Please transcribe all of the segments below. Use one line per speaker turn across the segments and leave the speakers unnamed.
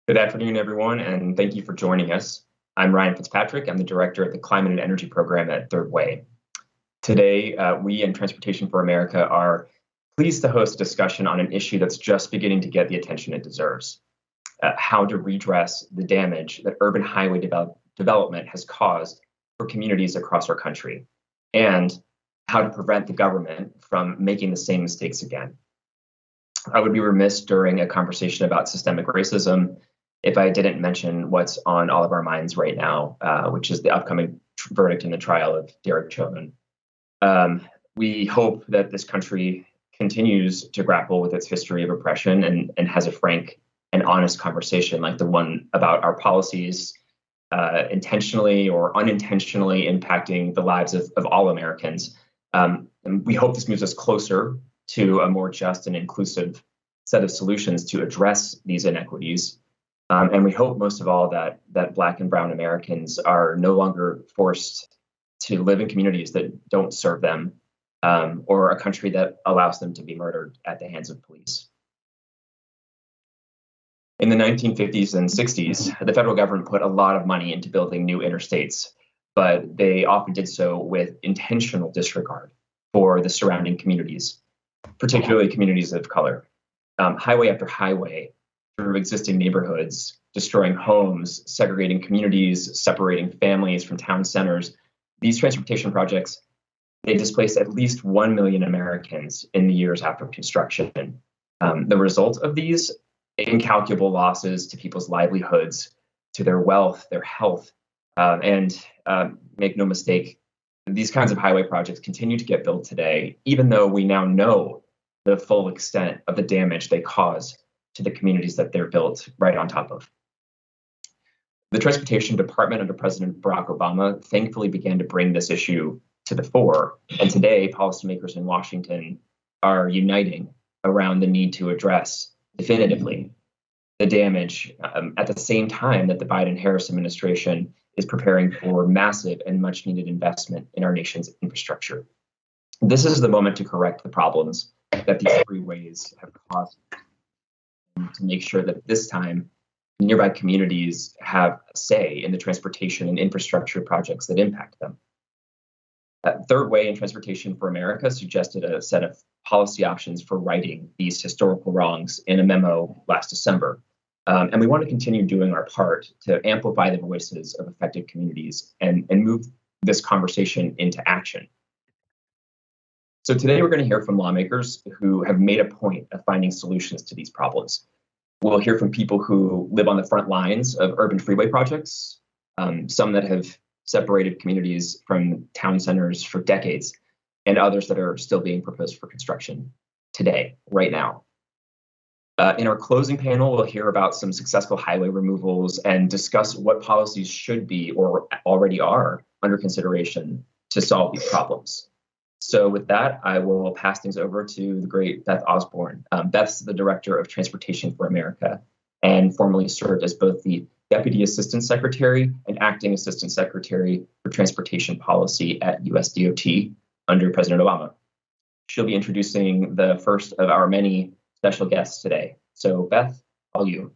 Good afternoon, everyone, and thank you for joining us. I'm Ryan Fitzpatrick. I'm the director of the Climate and Energy Program at Third Way. Today, we in Transportation for America are pleased to host a discussion on an issue that's just beginning to get the attention it deserves: how to redress the damage that urban highway development has caused for communities across our country, and how to prevent the government from making the same mistakes again. I would be remiss during a conversation about systemic racism if I didn't mention what's on all of our minds right now, which is the upcoming verdict in the trial of Derek Chauvin. We hope that this country continues to grapple with its history of oppression and has a frank and honest conversation like the one about our policies intentionally or unintentionally impacting the lives of all Americans. And we hope this moves us closer to a more just and inclusive set of solutions to address these inequities. And we hope most of all that Black and Brown Americans are no longer forced to live in communities that don't serve them, or a country that allows them to be murdered at the hands of police. In the 1950s and 60s, the federal government put a lot of money into building new interstates, but they often did so with intentional disregard for the surrounding communities, particularly communities of color. Highway after highway through existing neighborhoods, destroying homes, segregating communities, separating families from town centers. These transportation projects, they displaced at least 1 million Americans in the years after construction. The result of these incalculable losses to people's livelihoods, to their wealth, their health, and make no mistake, these kinds of highway projects continue to get built today, even though we now know the full extent of the damage they cause to the communities that they're built right on top of. The Transportation Department under President Barack Obama thankfully began to bring this issue to the fore, and today policymakers in Washington are uniting around the need to address definitively the damage at the same time that the Biden-Harris administration is preparing for massive and much-needed investment in our nation's infrastructure. This is the moment to correct the problems that these freeways have caused, to make sure that this time nearby communities have a say in the transportation and infrastructure projects that impact them. Third Way and Transportation for America suggested a set of policy options for righting these historical wrongs in a memo last December. And we want to continue doing our part to amplify the voices of affected communities and move this conversation into action. So today we're going to hear from lawmakers who have made a point of finding solutions to these problems. We'll hear from people who live on the front lines of urban freeway projects, some that have separated communities from town centers for decades, and others that are still being proposed for construction today, right now. In our closing panel, we'll hear about some successful highway removals and discuss what policies should be or already are under consideration to solve these problems. So with that, I will pass things over to the great Beth Osborne. Beth's the Director of Transportation for America and formerly served as both the Deputy Assistant Secretary and Acting Assistant Secretary for Transportation Policy at USDOT under President Obama. She'll be introducing the first of our many special guests today. So Beth, all you.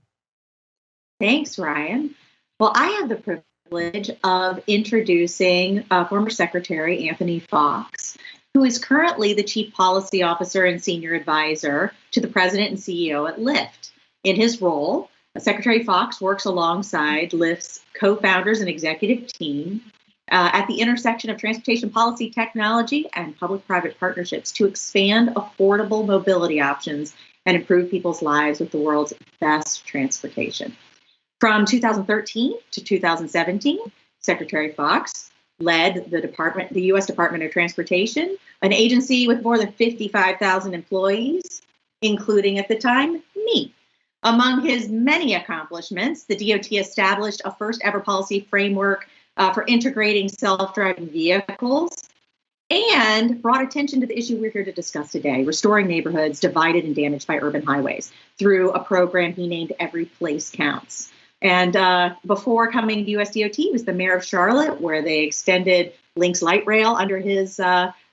Thanks, Ryan. Well, I have the privilege of introducing former Secretary Anthony Foxx, who is currently the Chief Policy Officer and Senior Advisor to the President and CEO at Lyft. In his role, Secretary Foxx works alongside Lyft's co-founders and executive team at the intersection of transportation policy, technology, and public-private partnerships to expand affordable mobility options and improve people's lives with the world's best transportation. From 2013 to 2017, Secretary Foxx led the U.S. Department of Transportation, an agency with more than 55,000 employees, including at the time me. Among his many accomplishments, the DOT established a first ever policy framework for integrating self-driving vehicles and brought attention to the issue we're here to discuss today, restoring neighborhoods divided and damaged by urban highways through a program he named Every Place Counts. And before coming to USDOT, he was the mayor of Charlotte, where they extended Lynx Light Rail under his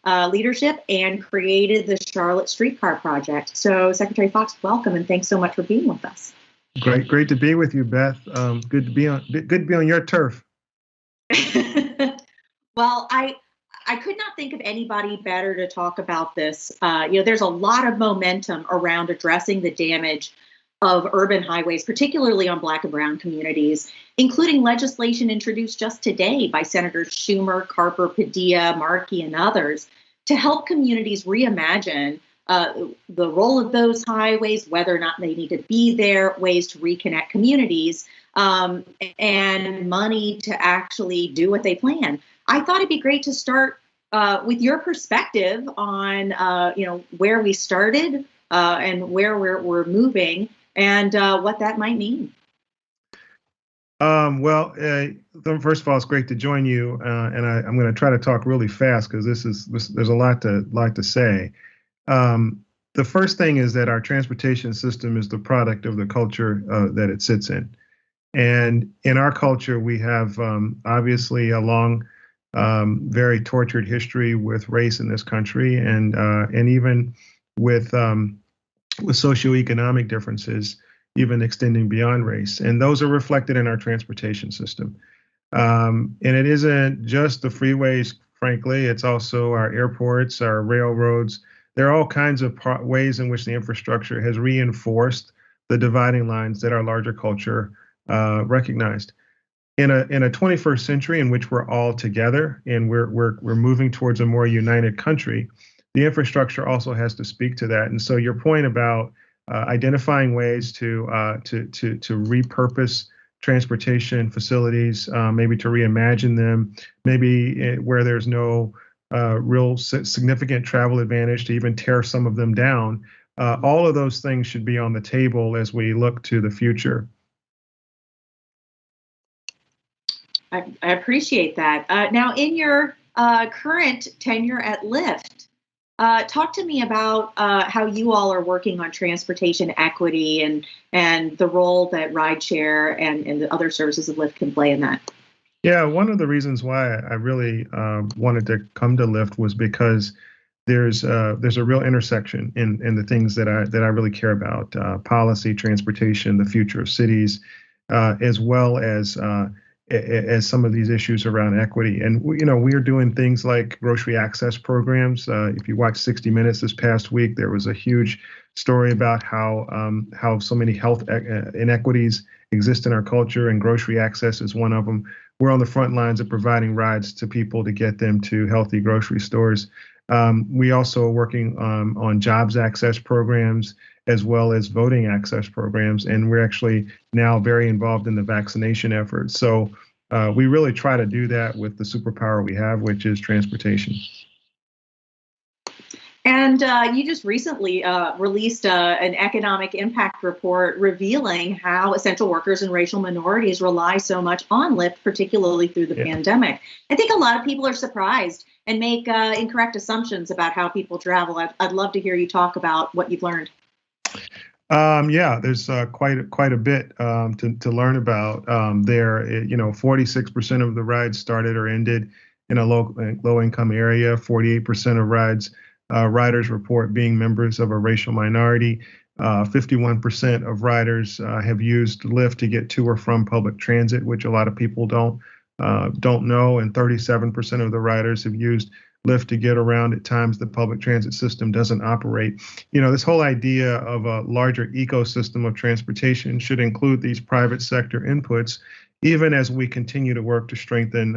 leadership and created the Charlotte Streetcar Project. So, Secretary Foxx, welcome, and thanks so much for being with us.
Great to be with you, Beth. Good to be on your turf.
Well, I could not think of anybody better to talk about this. There's a lot of momentum around addressing the damage of urban highways, particularly on Black and Brown communities, including legislation introduced just today by Senators Schumer, Carper, Padilla, Markey, and others to help communities reimagine the role of those highways, whether or not they need to be there, ways to reconnect communities, and money to actually do what they plan. I thought it'd be great to start with your perspective on, where we started and where we're moving and what that might mean.
First of all, it's great to join you, and I'm going to try to talk really fast because there's a lot to say. The first thing is that our transportation system is the product of the culture that it sits in. And in our culture, we have obviously a long, very tortured history with race in this country, and even with socioeconomic differences, even extending beyond race. And those are reflected in our transportation system. And it isn't just the freeways, frankly, it's also our airports, our railroads. There are all kinds of ways in which the infrastructure has reinforced the dividing lines that our larger culture recognized. In a 21st century in which we're all together and we're moving towards a more united country, the infrastructure also has to speak to that. And so your point about identifying ways to repurpose transportation facilities, maybe to reimagine them, maybe where there's no real significant travel advantage to even tear some of them down. All of those things should be on the table as we look to the future.
I appreciate that. Now, in your current tenure at Lyft, talk to me about how you all are working on transportation equity and the role that rideshare and the other services of Lyft can play in that.
Yeah, one of the reasons why I really wanted to come to Lyft was because there's a real intersection in the things that I really care about: policy, transportation, the future of cities, as well as some of these issues around equity. And we are doing things like grocery access programs. If you watched 60 Minutes this past week, there was a huge story about how so many health inequities exist in our culture, and grocery access is one of them. We're on the front lines of providing rides to people to get them to healthy grocery stores. We also are working on jobs access programs as well as voting access programs, and we're actually now very involved in the vaccination effort. So we really try to do that with the superpower we have, which is transportation.
And you just recently released an economic impact report revealing how essential workers and racial minorities rely so much on Lyft, particularly through the pandemic. I think a lot of people are surprised and make incorrect assumptions about how people travel. I'd love to hear you talk about what you've learned.
There's quite a bit to learn about there. 46% of the rides started or ended in a low income area. 48% of riders report being members of a racial minority. 51% of riders have used Lyft to get to or from public transit, which a lot of people don't know. And 37% of the riders have used Lyft to get around at times the public transit system doesn't operate. This whole idea of a larger ecosystem of transportation should include these private sector inputs, even as we continue to work to strengthen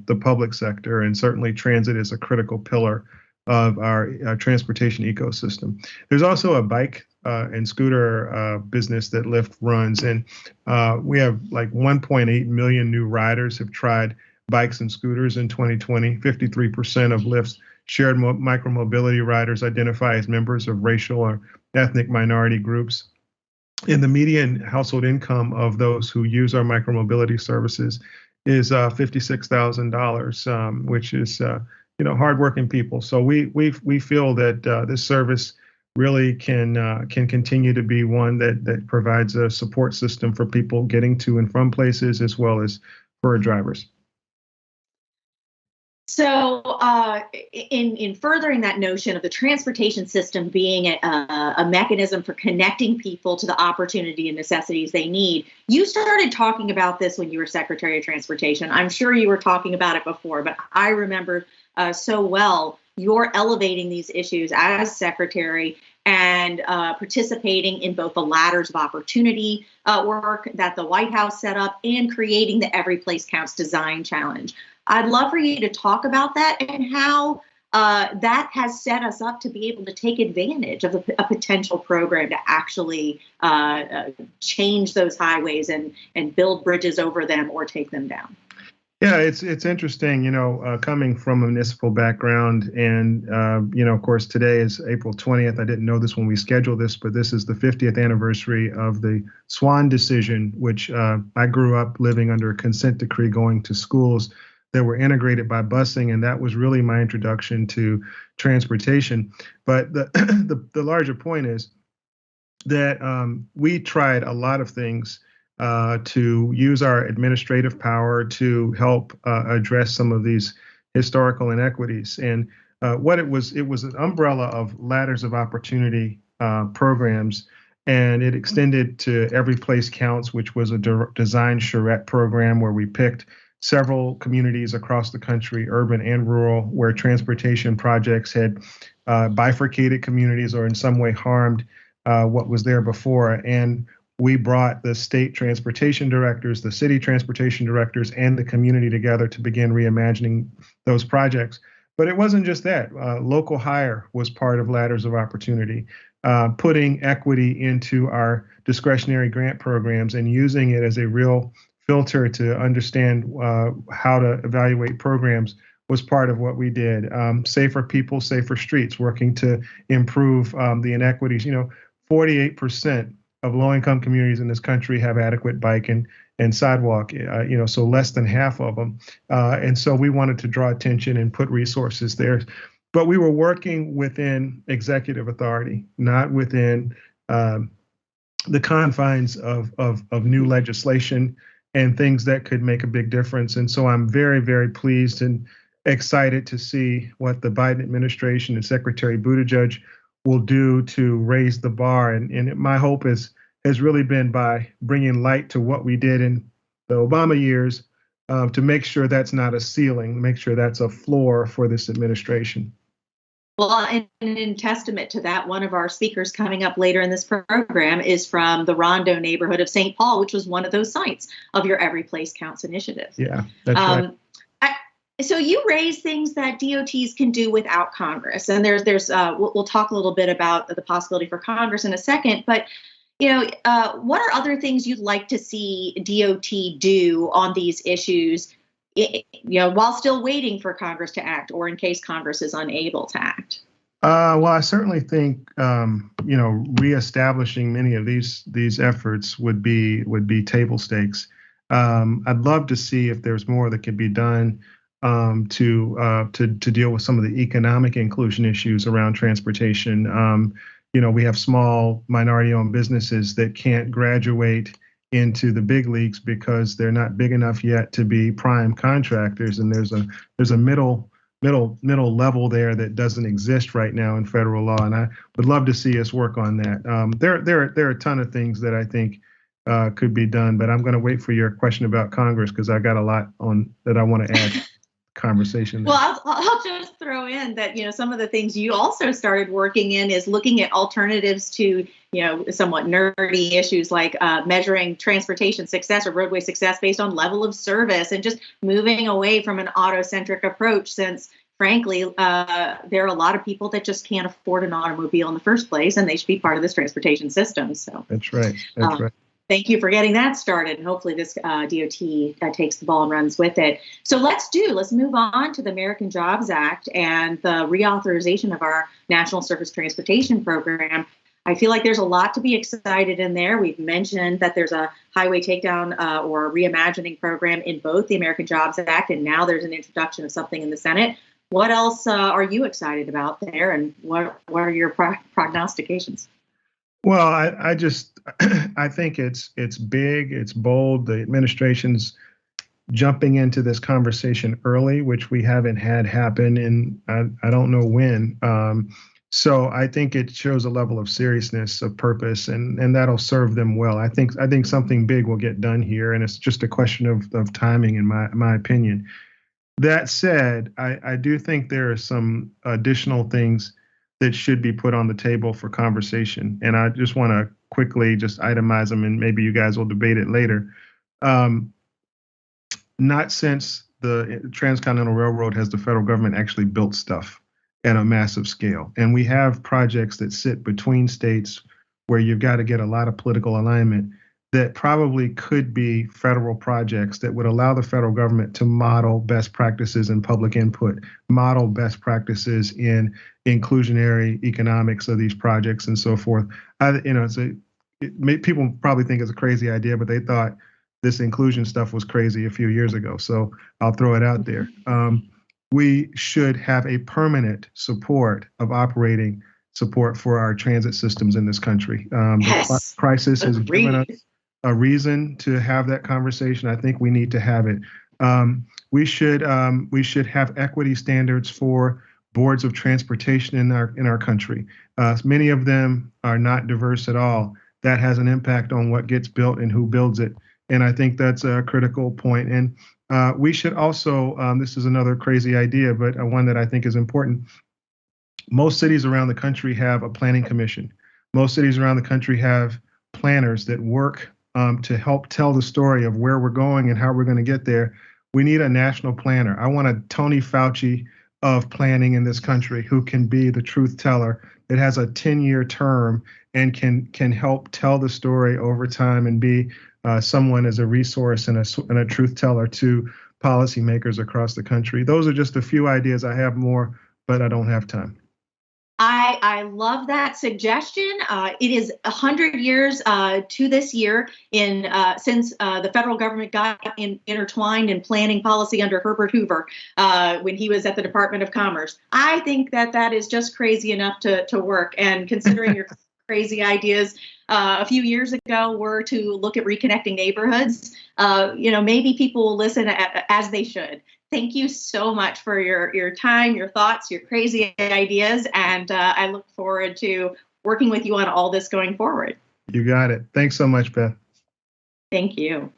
the public sector. And certainly transit is a critical pillar of our transportation ecosystem. There's also a bike and scooter business that Lyft runs. And we have like 1.8 million new riders have tried bikes and scooters in 2020. 53% of Lyft's shared micromobility riders identify as members of racial or ethnic minority groups. And the median household income of those who use our micromobility services is $56,000, which is hardworking people. So we feel that this service really can continue to be one that provides a support system for people getting to and from places, as well as for drivers.
So, in furthering that notion of the transportation system being a mechanism for connecting people to the opportunity and necessities they need, you started talking about this when you were Secretary of Transportation. I'm sure you were talking about it before, but I remember so well you're elevating these issues as Secretary and participating in both the ladders of opportunity work that the White House set up and creating the Every Place Counts Design Challenge. I'd love for you to talk about that and how that has set us up to be able to take advantage of a potential program to actually change those highways and build bridges over them or take them down.
Yeah, it's interesting, coming from a municipal background, and of course, today is April 20th. I didn't know this when we scheduled this, but this is the 50th anniversary of the Swan decision, which I grew up living under a consent decree, going to schools that were integrated by busing, and that was really my introduction to transportation. But the larger point is that we tried a lot of things to use our administrative power to help address some of these historical inequities. And what it was an umbrella of ladders of opportunity programs, and it extended to Every Place Counts, which was a design charrette program where we picked several communities across the country, urban and rural, where transportation projects had bifurcated communities or in some way harmed what was there before. And we brought the state transportation directors, the city transportation directors, and the community together to begin reimagining those projects. But it wasn't just that. Local hire was part of Ladders of Opportunity, putting equity into our discretionary grant programs and using it as a real filter to understand how to evaluate programs was part of what we did. Safer people, safer streets, working to improve the inequities. 48% of low-income communities in this country have adequate bike and sidewalk, so less than half of them. And so we wanted to draw attention and put resources there. But we were working within executive authority, not within the confines of new legislation and things that could make a big difference. And so I'm very, very pleased and excited to see what the Biden administration and Secretary Buttigieg will do to raise the bar. And my hope has really been by bringing light to what we did in the Obama years to make sure that's not a ceiling, make sure that's a floor for this administration.
Well, and in testament to that, one of our speakers coming up later in this program is from the Rondo neighborhood of St. Paul, which was one of those sites of your Every Place Counts initiative.
Yeah, that's right.
So you raise things that DOTs can do without Congress, and we'll talk a little bit about the possibility for Congress in a second. But what are other things you'd like to see DOT do on these issues? While still waiting for Congress to act, or in case Congress is unable to act?
Well, I certainly think reestablishing many of these efforts would be table stakes. I'd love to see if there's more that could be done to deal with some of the economic inclusion issues around transportation. We have small minority-owned businesses that can't graduate into the big leagues because they're not big enough yet to be prime contractors, and there's a middle level there that doesn't exist right now in federal law, and I would love to see us work on that. There are a ton of things that I think could be done, but I'm going to wait for your question about Congress because I got a lot on that I want to add conversation there.
Well, I'll just throw in that some of the things you also started working in is looking at alternatives to somewhat nerdy issues like measuring transportation success or roadway success based on level of service, and just moving away from an auto-centric approach, since frankly there are a lot of people that just can't afford an automobile in the first place, and they should be part of this transportation system. So
that's right. Right.
Thank you for getting that started, and hopefully this DOT takes the ball and runs with it. So let's move on to the American Jobs Act and the reauthorization of our National Surface Transportation Program. I feel like there's a lot to be excited in there. We've mentioned that there's a highway takedown or reimagining program in both the American Jobs Act, and now there's an introduction of something in the Senate. What else are you excited about there, and what are your prognostications?
Well, I think it's big, it's bold. The administration's jumping into this conversation early, which we haven't had happen in I don't know when. So I think it shows a level of seriousness, of purpose, and that'll serve them well. I think something big will get done here, and it's just a question of timing, in my opinion. That said, I do think there are some additional things that should be put on the table for conversation, and I just want to quickly just itemize them, and maybe you guys will debate it later. Not since the Transcontinental Railroad has the federal government actually built stuff at a massive scale. And we have projects that sit between states where you've got to get a lot of political alignment that probably could be federal projects that would allow the federal government to model best practices in public input, model best practices in inclusionary economics of these projects and so forth. People probably think it's a crazy idea, but they thought this inclusion stuff was crazy a few years ago. So I'll throw it out there. We should have a permanent support of operating support for our transit systems in this country. The crisis has given us a reason to have that conversation. I think we need to have it. We should have equity standards for boards of transportation in our country. Many of them are not diverse at all. That has an impact on what gets built and who builds it. And I think that's a critical point. And we should also, this is another crazy idea, but one that I think is important. Most cities around the country have a planning commission. Most cities around the country have planners that work to help tell the story of where we're going and how we're going to get there. We need a national planner. I want a Tony Fauci of planning in this country who can be the truth teller that has a 10-year term and can help tell the story over time and be someone as a resource and a truth teller to policymakers across the country. Those are just a few ideas. I have more, but I don't have time.
I love that suggestion. It is 100 years to this year since the federal government got intertwined in planning policy under Herbert Hoover when he was at the Department of Commerce. I think that is just crazy enough to work. And considering your crazy ideas a few years ago were to look at reconnecting neighborhoods, maybe people will listen as they should. Thank you so much for your time, your thoughts, your crazy ideas, and I look forward to working with you on all this going forward.
You got it. Thanks so much, Beth.
Thank you.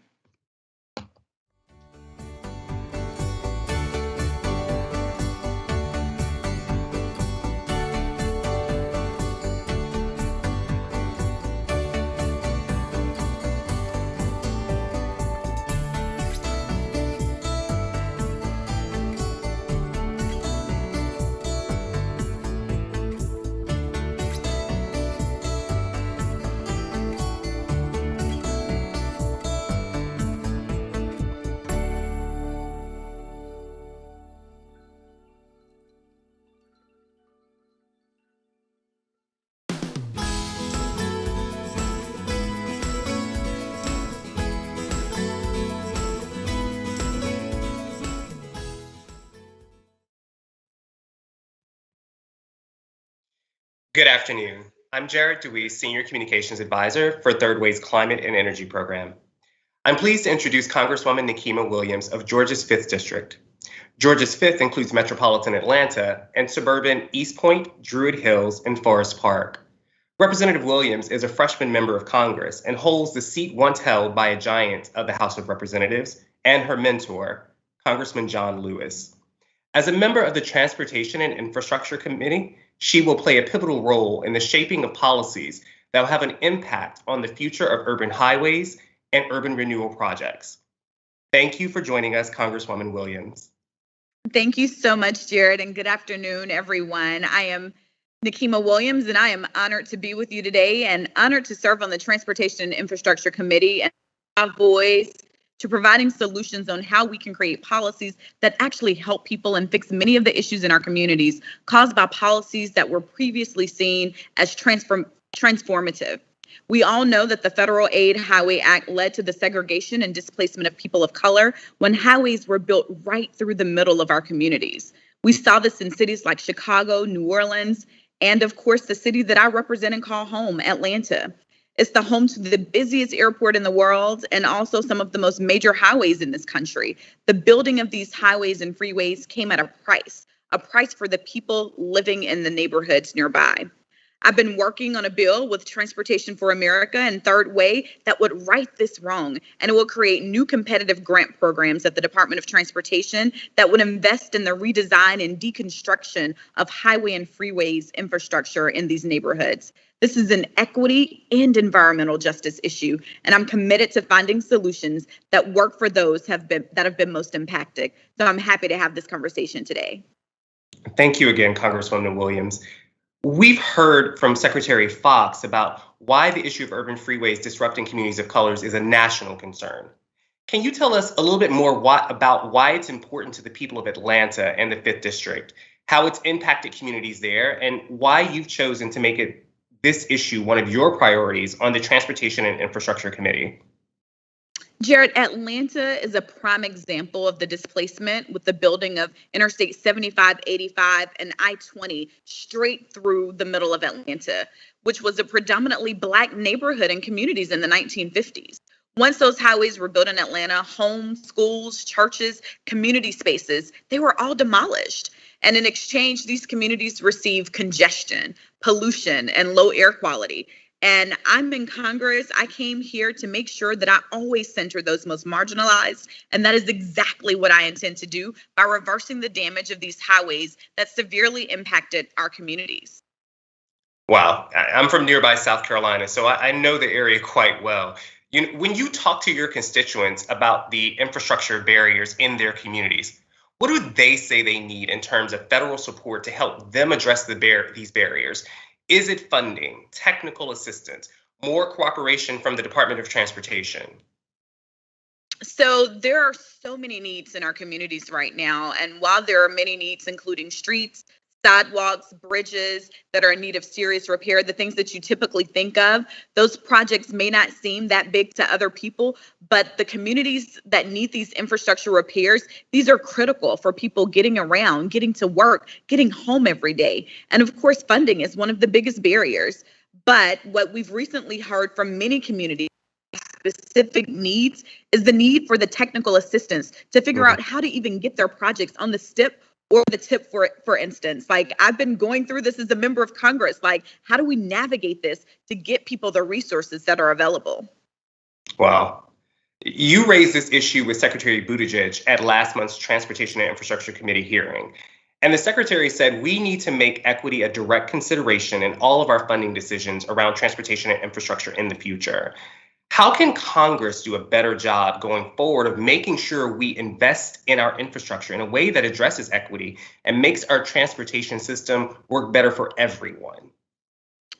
Good afternoon. I'm Jared Dewey, Senior Communications Advisor for Third Way's Climate and Energy Program. I'm pleased to introduce Congresswoman Nikema Williams of Georgia's 5th District. Georgia's 5th includes metropolitan Atlanta and suburban East Point, Druid Hills, and Forest Park. Representative Williams is a freshman member of Congress and holds the seat once held by a giant of the House of Representatives and her mentor, Congressman John Lewis. As a member of the Transportation and Infrastructure Committee, she will play a pivotal role in the shaping of policies that will have an impact on the future of urban highways and urban renewal projects. Thank you for joining us, Congresswoman Williams.
Thank you so much, Jared, and good afternoon, everyone. I am Nikema Williams, and I am honored to be with you today and honored to serve on the Transportation and Infrastructure Committee and have voice to providing solutions on how we can create policies that actually help people and fix many of the issues in our communities caused by policies that were previously seen as transformative. We all know that the Federal Aid Highway Act led to the segregation and displacement of people of color when highways were built right through the middle of our communities. We saw this in cities like Chicago, New Orleans, and of course, the city that I represent and call home, Atlanta. It's the home to the busiest airport in the world and also some of the most major highways in this country. The building of these highways and freeways came at a price for the people living in the neighborhoods nearby. I've been working on a bill with Transportation for America and Third Way that would right this wrong, and it will create new competitive grant programs at the Department of Transportation that would invest in the redesign and deconstruction of highway and freeways infrastructure in these neighborhoods. This is an equity and environmental justice issue, and I'm committed to finding solutions that work for those that have been most impacted. So I'm happy to have this conversation today.
Thank you again, Congresswoman Williams. We've heard from Secretary Foxx about why the issue of urban freeways disrupting communities of colors is a national concern. Can you tell us a little bit more about why it's important to the people of Atlanta and the 5th District, how it's impacted communities there, and why you've chosen to make this issue one of your priorities on the Transportation and Infrastructure Committee?
Jared, Atlanta is a prime example of the displacement with the building of Interstate 75, 85, and I-20 straight through the middle of Atlanta, which was a predominantly Black neighborhood and communities in the 1950s. Once those highways were built in Atlanta, homes, schools, churches, community spaces, they were all demolished. And in exchange, these communities received congestion, pollution, and low air quality. And I'm in Congress. I came here to make sure that I always center those most marginalized. And that is exactly what I intend to do by reversing the damage of these highways that severely impacted our communities.
Wow. I'm from nearby South Carolina, so I know the area quite well. When you talk to your constituents about the infrastructure barriers in their communities, what do they say they need in terms of federal support to help them address these barriers? Is it funding, technical assistance, more cooperation from the Department of Transportation?
So there are so many needs in our communities right now. And while there are many needs, including streets, sidewalks, bridges that are in need of serious repair, the things that you typically think of, those projects may not seem that big to other people, but the communities that need these infrastructure repairs, these are critical for people getting around, getting to work, getting home every day. And of course, funding is one of the biggest barriers. But what we've recently heard from many communities, specific needs, is the need for the technical assistance to figure out how to even get their projects on the STIP or the tip, for instance. Like, I've been going through this as a member of Congress. Like, how do we navigate this to get people the resources that are available?
Wow. You raised this issue with Secretary Buttigieg at last month's Transportation and Infrastructure Committee hearing. And the secretary said we need to make equity a direct consideration in all of our funding decisions around transportation and infrastructure in the future. How can Congress do a better job going forward of making sure we invest in our infrastructure in a way that addresses equity and makes our transportation system work better for everyone?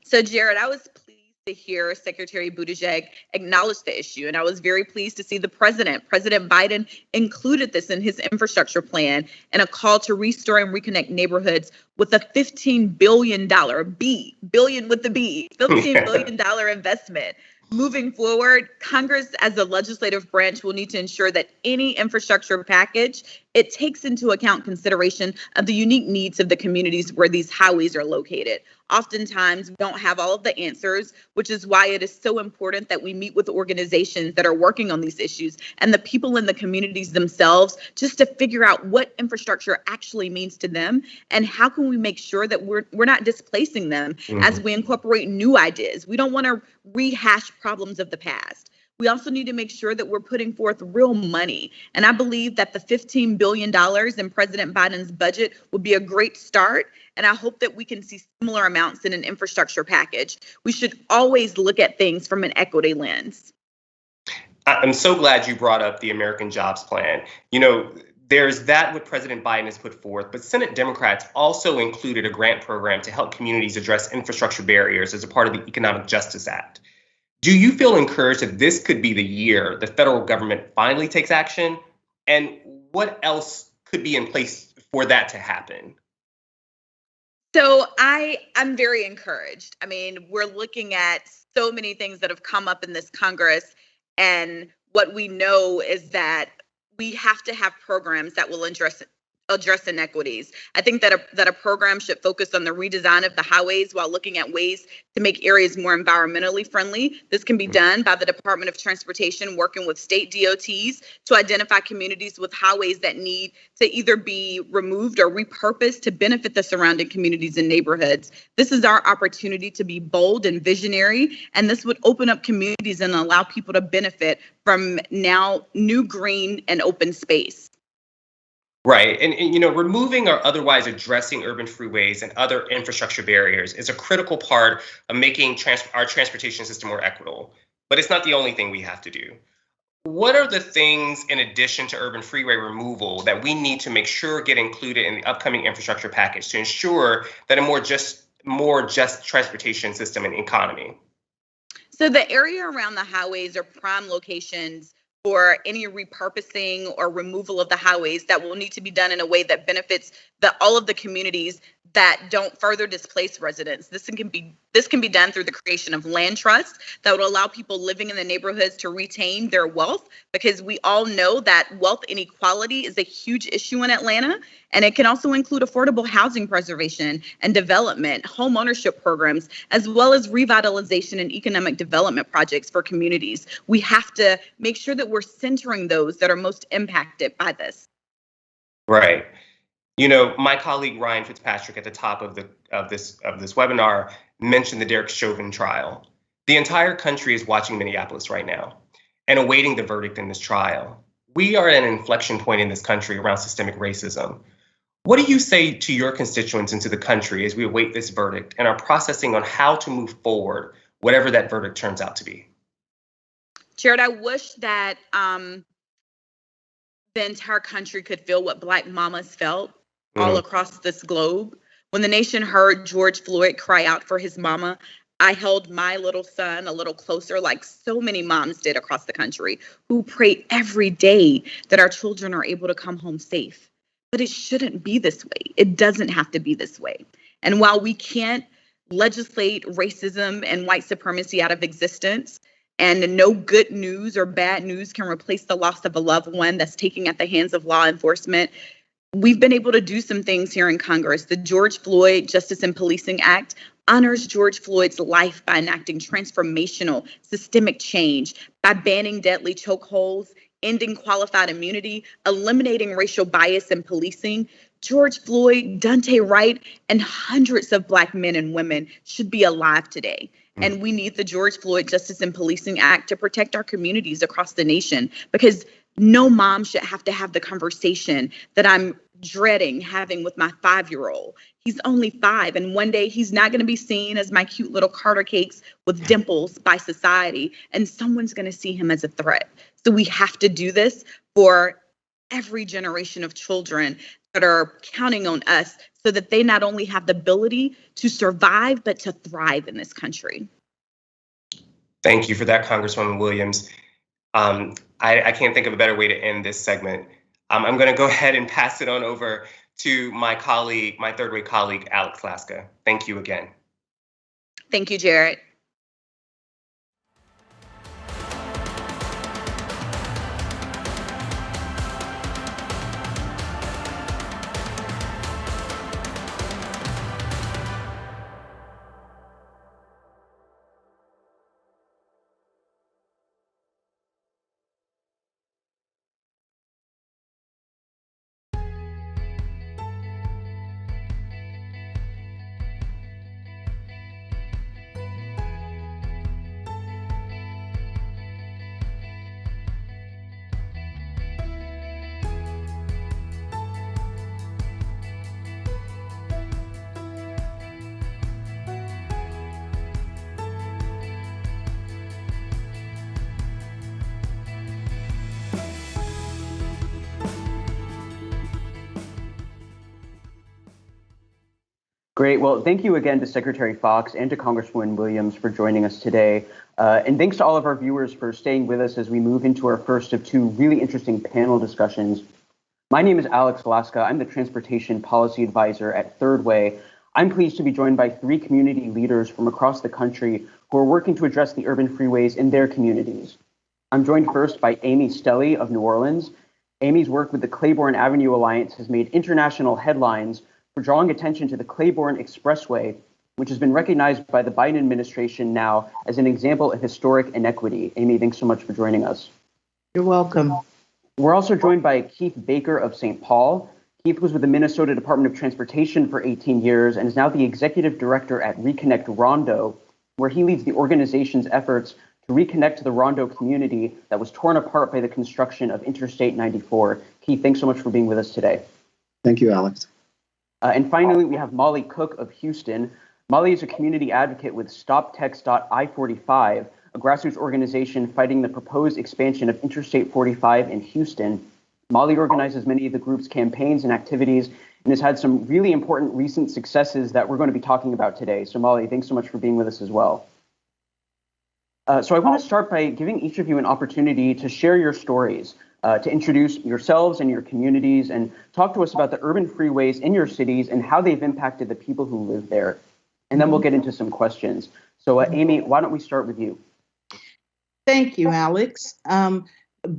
So, Jared, I was pleased to hear Secretary Buttigieg acknowledge the issue, and I was very pleased to see President Biden included this in his infrastructure plan and a call to restore and reconnect neighborhoods with a $15 billion, billion with the B, $15 billion investment. Moving forward, Congress as a legislative branch will need to ensure that any infrastructure package, it takes into account consideration of the unique needs of the communities where these highways are located. Oftentimes, we don't have all of the answers, which is why it is so important that we meet with organizations that are working on these issues and the people in the communities themselves, just to figure out what infrastructure actually means to them and how can we make sure that we're not displacing them as we incorporate new ideas. We don't want to rehash problems of the past. We also need to make sure that we're putting forth real money. And I believe that the $15 billion in President Biden's budget would be a great start. And I hope that we can see similar amounts in an infrastructure package. We should always look at things from an equity lens.
I'm so glad you brought up the American Jobs Plan. There's that what President Biden has put forth, but Senate Democrats also included a grant program to help communities address infrastructure barriers as a part of the Economic Justice Act. Do you feel encouraged that this could be the year the federal government finally takes action? And what else could be in place for that to happen?
So I'm very encouraged. I mean, we're looking at so many things that have come up in this Congress. And what we know is that we have to have programs that will address address inequities. I think that a program should focus on the redesign of the highways while looking at ways to make areas more environmentally friendly. This can be done by the Department of Transportation working with state DOTs to identify communities with highways that need to either be removed or repurposed to benefit the surrounding communities and neighborhoods. This is our opportunity to be bold and visionary, and this would open up communities and allow people to benefit from now new green and open space.
Right. And removing or otherwise addressing urban freeways and other infrastructure barriers is a critical part of making our transportation system more equitable. But it's not the only thing we have to do. What are the things in addition to urban freeway removal that we need to make sure get included in the upcoming infrastructure package to ensure that a more just transportation system and economy?
So the area around the highways are prime locations for any repurposing or removal of the highways that will need to be done in a way that benefits all of the communities that don't further displace residents. This can be done through the creation of land trusts that would allow people living in the neighborhoods to retain their wealth, because we all know that wealth inequality is a huge issue in Atlanta. And it can also include affordable housing preservation and development, home ownership programs, as well as revitalization and economic development projects for communities. We have to make sure that we're centering those that are most impacted by this.
Right. My colleague Ryan Fitzpatrick at the top of this webinar mentioned the Derek Chauvin trial. The entire country is watching Minneapolis right now and awaiting the verdict in this trial. We are at an inflection point in this country around systemic racism. What do you say to your constituents and to the country as we await this verdict and are processing on how to move forward, whatever that verdict turns out to be?
Jared, I wish that the entire country could feel what Black mamas felt all across this globe. When the nation heard George Floyd cry out for his mama, I held my little son a little closer, like so many moms did across the country, who pray every day that our children are able to come home safe. But it shouldn't be this way. It doesn't have to be this way. And while we can't legislate racism and white supremacy out of existence, and no good news or bad news can replace the loss of a loved one that's taken at the hands of law enforcement, we've been able to do some things here in Congress. The George Floyd Justice and Policing Act honors George Floyd's life by enacting transformational systemic change, by banning deadly chokeholds, ending qualified immunity, eliminating racial bias in policing. George Floyd, Dante Wright, and hundreds of Black men and women should be alive today. And we need the George Floyd Justice and Policing Act to protect our communities across the nation, because no mom should have to have the conversation that I'm dreading having with my 5-year-old. He's only 5, and one day he's not going to be seen as my cute little Carter cakes with dimples by society, and someone's going to see him as a threat. So we have to do this for every generation of children that are counting on us so that they not only have the ability to survive, but to thrive in this country.
Thank you for that, Congresswoman Williams. I can't think of a better way to end this segment. I'm going to go ahead and pass it on over to my colleague, my third-way colleague, Alex Laska. Thank you again.
Thank you, Jared.
Great. Well, thank you again to Secretary Foxx and to Congresswoman Williams for joining us today. And thanks to all of our viewers for staying with us as we move into our first of 2 really interesting panel discussions. My name is Alex Laska. I'm the Transportation Policy Advisor at Third Way. I'm pleased to be joined by 3 community leaders from across the country who are working to address the urban freeways in their communities. I'm joined first by Amy Stelly of New Orleans. Amy's work with the Claiborne Avenue Alliance has made international headlines for drawing attention to the Claiborne Expressway, which has been recognized by the Biden administration now as an example of historic inequity. Amy, thanks so much for joining us.
You're welcome.
We're also joined by Keith Baker of St. Paul. Keith was with the Minnesota Department of Transportation for 18 years and is now the executive director at Reconnect Rondo, where he leads the organization's efforts to reconnect the Rondo community that was torn apart by the construction of Interstate 94. Keith, thanks so much for being with us today.
Thank you, Alex.
And finally, we have Molly Cook of Houston. Molly is a community advocate with StopText.I-45, a grassroots organization fighting the proposed expansion of Interstate 45 in Houston. Molly organizes many of the group's campaigns and activities and has had some really important recent successes that we're going to be talking about today. So Molly, thanks so much for being with us as well. So I want to start by giving each of you an opportunity to share your stories, to introduce yourselves and your communities and talk to us about the urban freeways in your cities and how they've impacted the people who live there. And then we'll get into some questions. So Amy, why don't we start with you?
Thank you, Alex.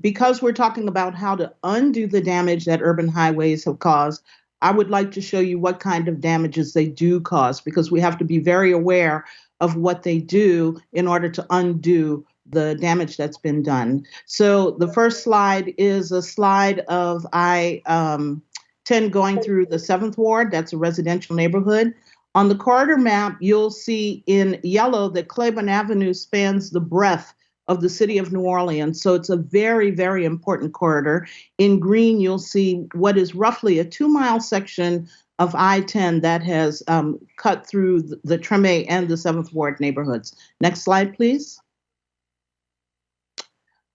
Because we're talking about how to undo the damage that urban highways have caused, I would like to show you what kind of damages they do cause, because we have to be very aware of what they do in order to undo the damage that's been done. So the first slide is a slide of I-10 going through the 7th Ward. That's a residential neighborhood. On the corridor map, you'll see in yellow that Claiborne Avenue spans the breadth of the city of New Orleans. So it's a very, very important corridor. In green, you'll see what is roughly a 2-mile section of I-10 that has cut through the Treme and the 7th Ward neighborhoods. Next slide, please.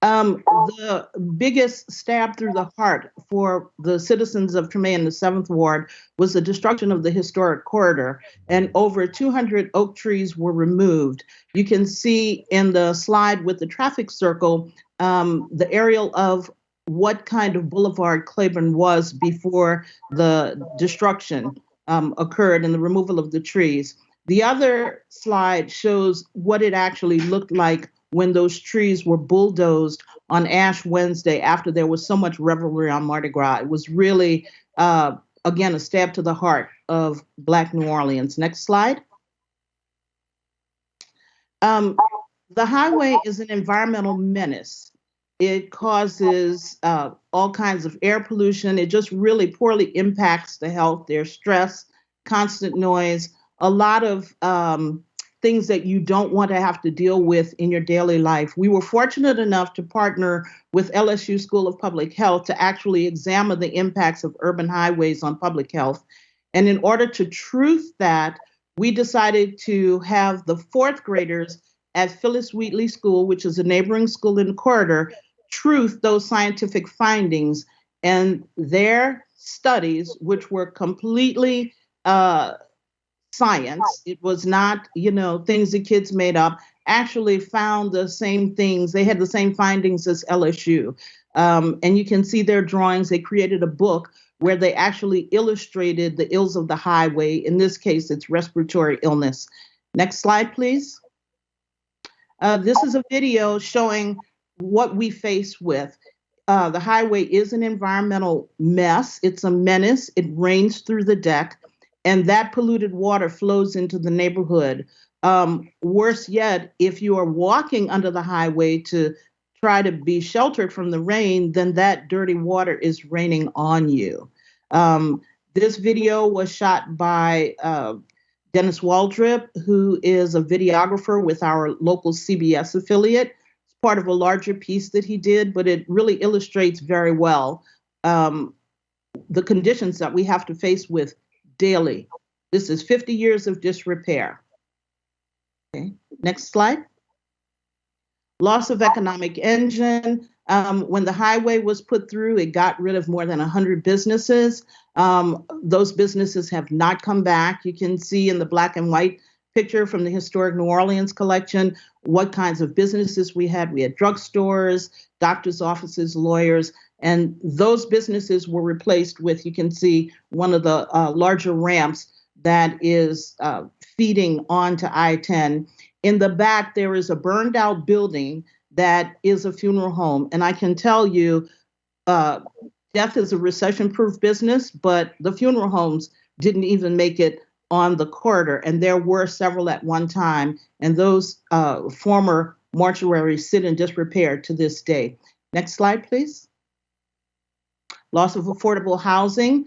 The biggest stab through the heart for the citizens of Treme and the 7th Ward was the destruction of the historic corridor, and over 200 oak trees were removed. You can see in the slide with the traffic circle the aerial of what kind of boulevard Claiborne was before the destruction occurred and the removal of the trees. The other slide shows what it actually looked like when those trees were bulldozed on Ash Wednesday after there was so much revelry on Mardi Gras. It was really, again, a stab to the heart of Black New Orleans. Next slide. The highway is an environmental menace. It causes all kinds of air pollution. It just really poorly impacts the health. There's stress, constant noise, a lot of things that you don't want to have to deal with in your daily life. We were fortunate enough to partner with LSU School of Public Health to actually examine the impacts of urban highways on public health. And in order to truth that, we decided to have the 4th graders at Phyllis Wheatley School, which is a neighboring school in the corridor, truth those scientific findings, and their studies, which were completely science, it was not, things the kids made up, actually found the same things. They had the same findings as LSU. And you can see their drawings. They created a book where they actually illustrated the ills of the highway. In this case, it's respiratory illness. Next slide, please. This is a video showing what we face with. The highway is an environmental mess. It's a menace. It rains through the deck, and that polluted water flows into the neighborhood. Worse yet, if you are walking under the highway to try to be sheltered from the rain, then that dirty water is raining on you. This video was shot by Dennis Waldrip, who is a videographer with our local CBS affiliate. It's part of a larger piece that he did, but it really illustrates very well the conditions that we have to face with daily. This is 50 years of disrepair. Okay, next slide. Loss of economic engine. When the highway was put through, it got rid of more than 100 businesses. Those businesses have not come back. You can see in the black and white picture from the Historic New Orleans collection what kinds of businesses we had. We had drugstores, doctors' offices, lawyers, and those businesses were replaced with, you can see, one of the larger ramps that is feeding onto I-10. In the back, there is a burned out building that is a funeral home. And I can tell you, Death is a recession-proof business, but the funeral homes didn't even make it on the corridor, and there were several at one time, and those former mortuaries sit in disrepair to this day. Next slide, please. Loss of affordable housing.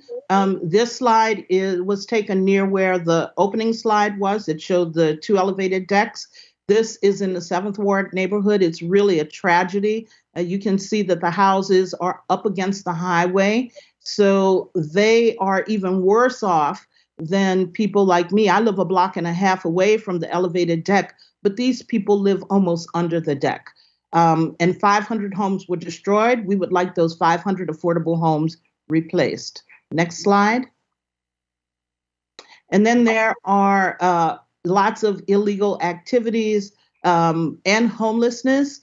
This slide was taken near where the opening slide was. It showed the 2 elevated decks. This is in the 7th Ward neighborhood. It's really a tragedy. You can see that the houses are up against the highway, so they are even worse off than people like me. I live a block and a half away from the elevated deck, but these people live almost under the deck. And 500 homes were destroyed. We would like those 500 affordable homes replaced. Next slide. And then there are lots of illegal activities and homelessness.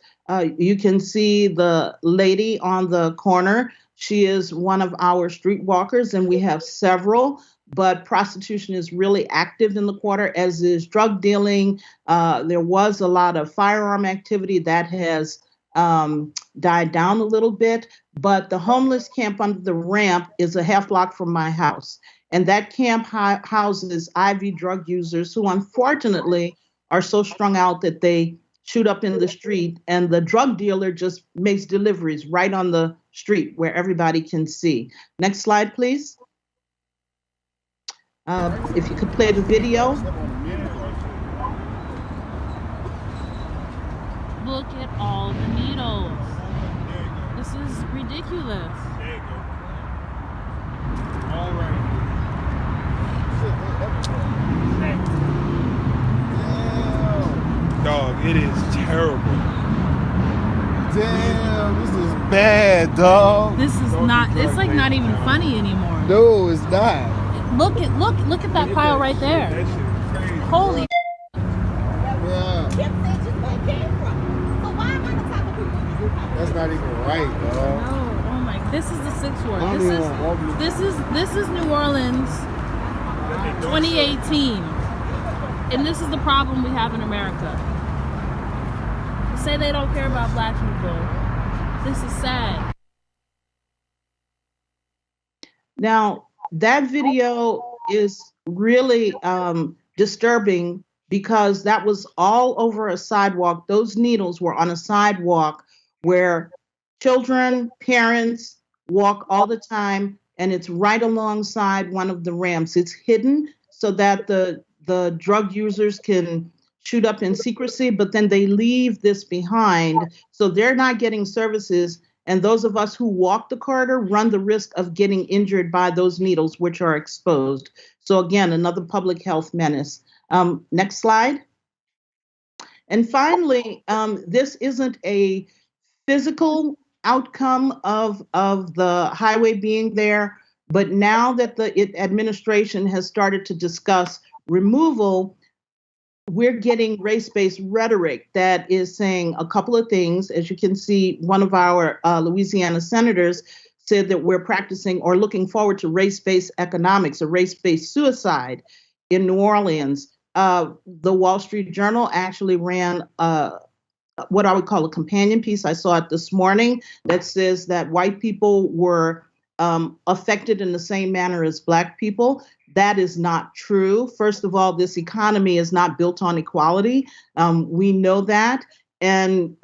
You can see the lady on the corner. She is one of our streetwalkers, and we have several. But prostitution is really active in the quarter, as is drug dealing. There was a lot of firearm activity that has died down a little bit, but the homeless camp under the ramp is a half block from my house. And that camp houses IV drug users who unfortunately are so strung out that they shoot up in the street, and the drug dealer just makes deliveries right on the street where everybody can see. Next slide, please. If you could play the video.
Look at all the needles. This is ridiculous.
There you go. All right. Damn. Dog, it is terrible. Damn, this is bad, dog.
This is not, it's like not even funny anymore.
No, it's not.
Look at that pile right there.
That shit is crazy.
Holy
Yeah. That's not even right,
no,
dog.
oh my, this is the 6th Ward.
I don't even want
This is New Orleans 2018. And this is the problem we have in America. Say they don't care about black people. This is sad.
Now, that video is really disturbing because that was all over a sidewalk. Those needles were on a sidewalk where children, parents walk all the time, and it's right alongside one of the ramps. It's hidden so that the drug users can shoot up in secrecy, but then they leave this behind. So they're not getting services. And those of us who walk the corridor run the risk of getting injured by those needles, which are exposed. So again, another public health menace. Next slide. And finally, this isn't a physical outcome of the highway being there, but now that the administration has started to discuss removal, we're getting race-based rhetoric that is saying a couple of things. As you can see, one of our Louisiana senators said that we're practicing or looking forward to race-based economics, or race-based suicide in New Orleans. The Wall Street Journal actually ran what I would call a companion piece. I saw it this morning that says that white people were affected in the same manner as black people. That is not true. First of all, this economy is not built on equality. We know that. And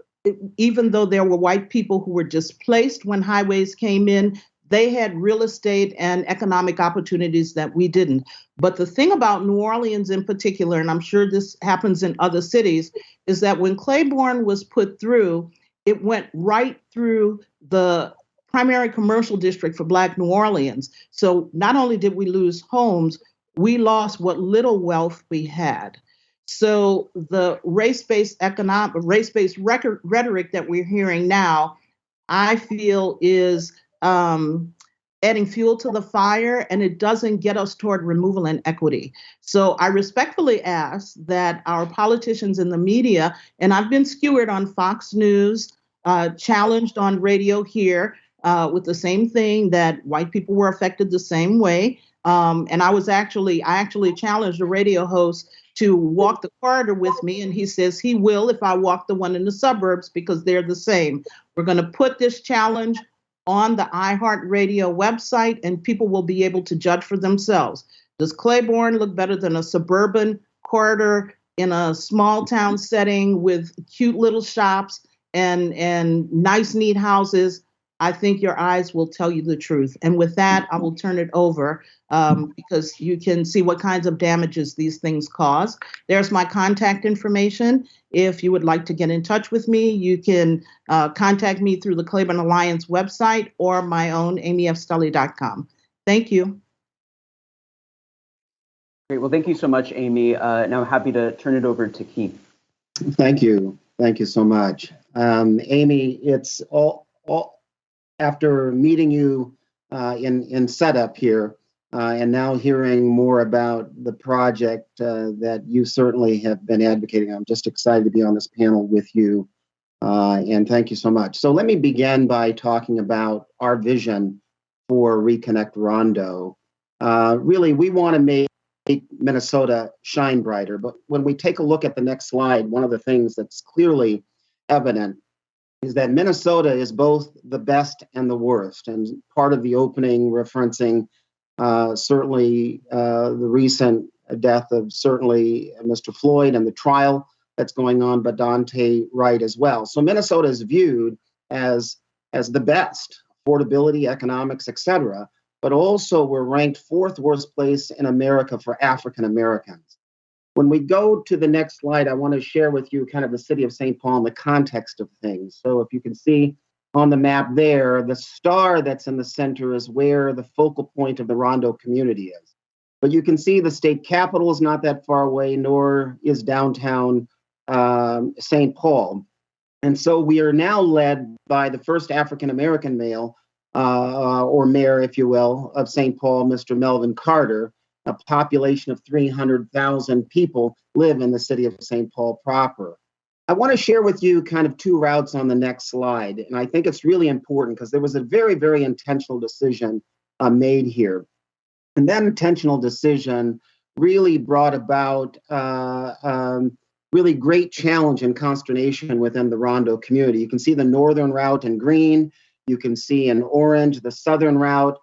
even though there were white people who were displaced when highways came in, they had real estate and economic opportunities that we didn't. But the thing about New Orleans in particular, and I'm sure this happens in other cities, is that when Claiborne was put through, it went right through the primary commercial district for Black New Orleans. So not only did we lose homes, we lost what little wealth we had. So the race-based rhetoric that we're hearing now, I feel is adding fuel to the fire, and it doesn't get us toward removal and equity. So I respectfully ask that our politicians in the media, and I've been skewered on Fox News, challenged on radio here, with the same thing, that white people were affected the same way. And I actually challenged a radio host to walk the corridor with me, and he says he will if I walk the one in the suburbs because they're the same. We're going to put this challenge on the iHeartRadio website, and people will be able to judge for themselves. Does Claiborne look better than a suburban corridor in a small town setting with cute little shops and nice, neat houses? I think your eyes will tell you the truth. And with that, I will turn it over because you can see what kinds of damages these things cause. There's my contact information. If you would like to get in touch with me, you can contact me through the Claiborne Alliance website or my own amyfstelly.com. Thank you.
Great. Well, thank you so much, Amy. Now I'm happy to turn it over to Keith.
Thank you. Thank you so much. Amy, it's all after meeting you in setup here and now hearing more about the project that you certainly have been advocating. I'm just excited to be on this panel with you. And thank you so much. So let me begin by talking about our vision for Reconnect Rondo. Really, we want to make Minnesota shine brighter. But when we take a look at the next slide, one of the things that's clearly evident is that Minnesota is both the best and the worst. And part of the opening referencing certainly the recent death of certainly Mr. Floyd and the trial that's going on, but Dante Wright as well. So Minnesota is viewed as the best, affordability, economics, etc. But also we're ranked fourth worst place in America for African Americans. When we go to the next slide, I want to share with you kind of the city of St. Paul and the context of things. So if you can see on the map there, the star that's in the center is where the focal point of the Rondo community is. But you can see the state capitol is not that far away, nor is downtown St. Paul. And so we are now led by the first African American male or mayor, if you will, of St. Paul, Mr. Melvin Carter. A population of 300,000 people live in the city of St. Paul proper. I want to share with you kind of two routes on the next slide. And I think it's really important because there was a very, very intentional decision made here. And that intentional decision really brought about really great challenge and consternation within the Rondo community. You can see the northern route in green. You can see in orange the southern route.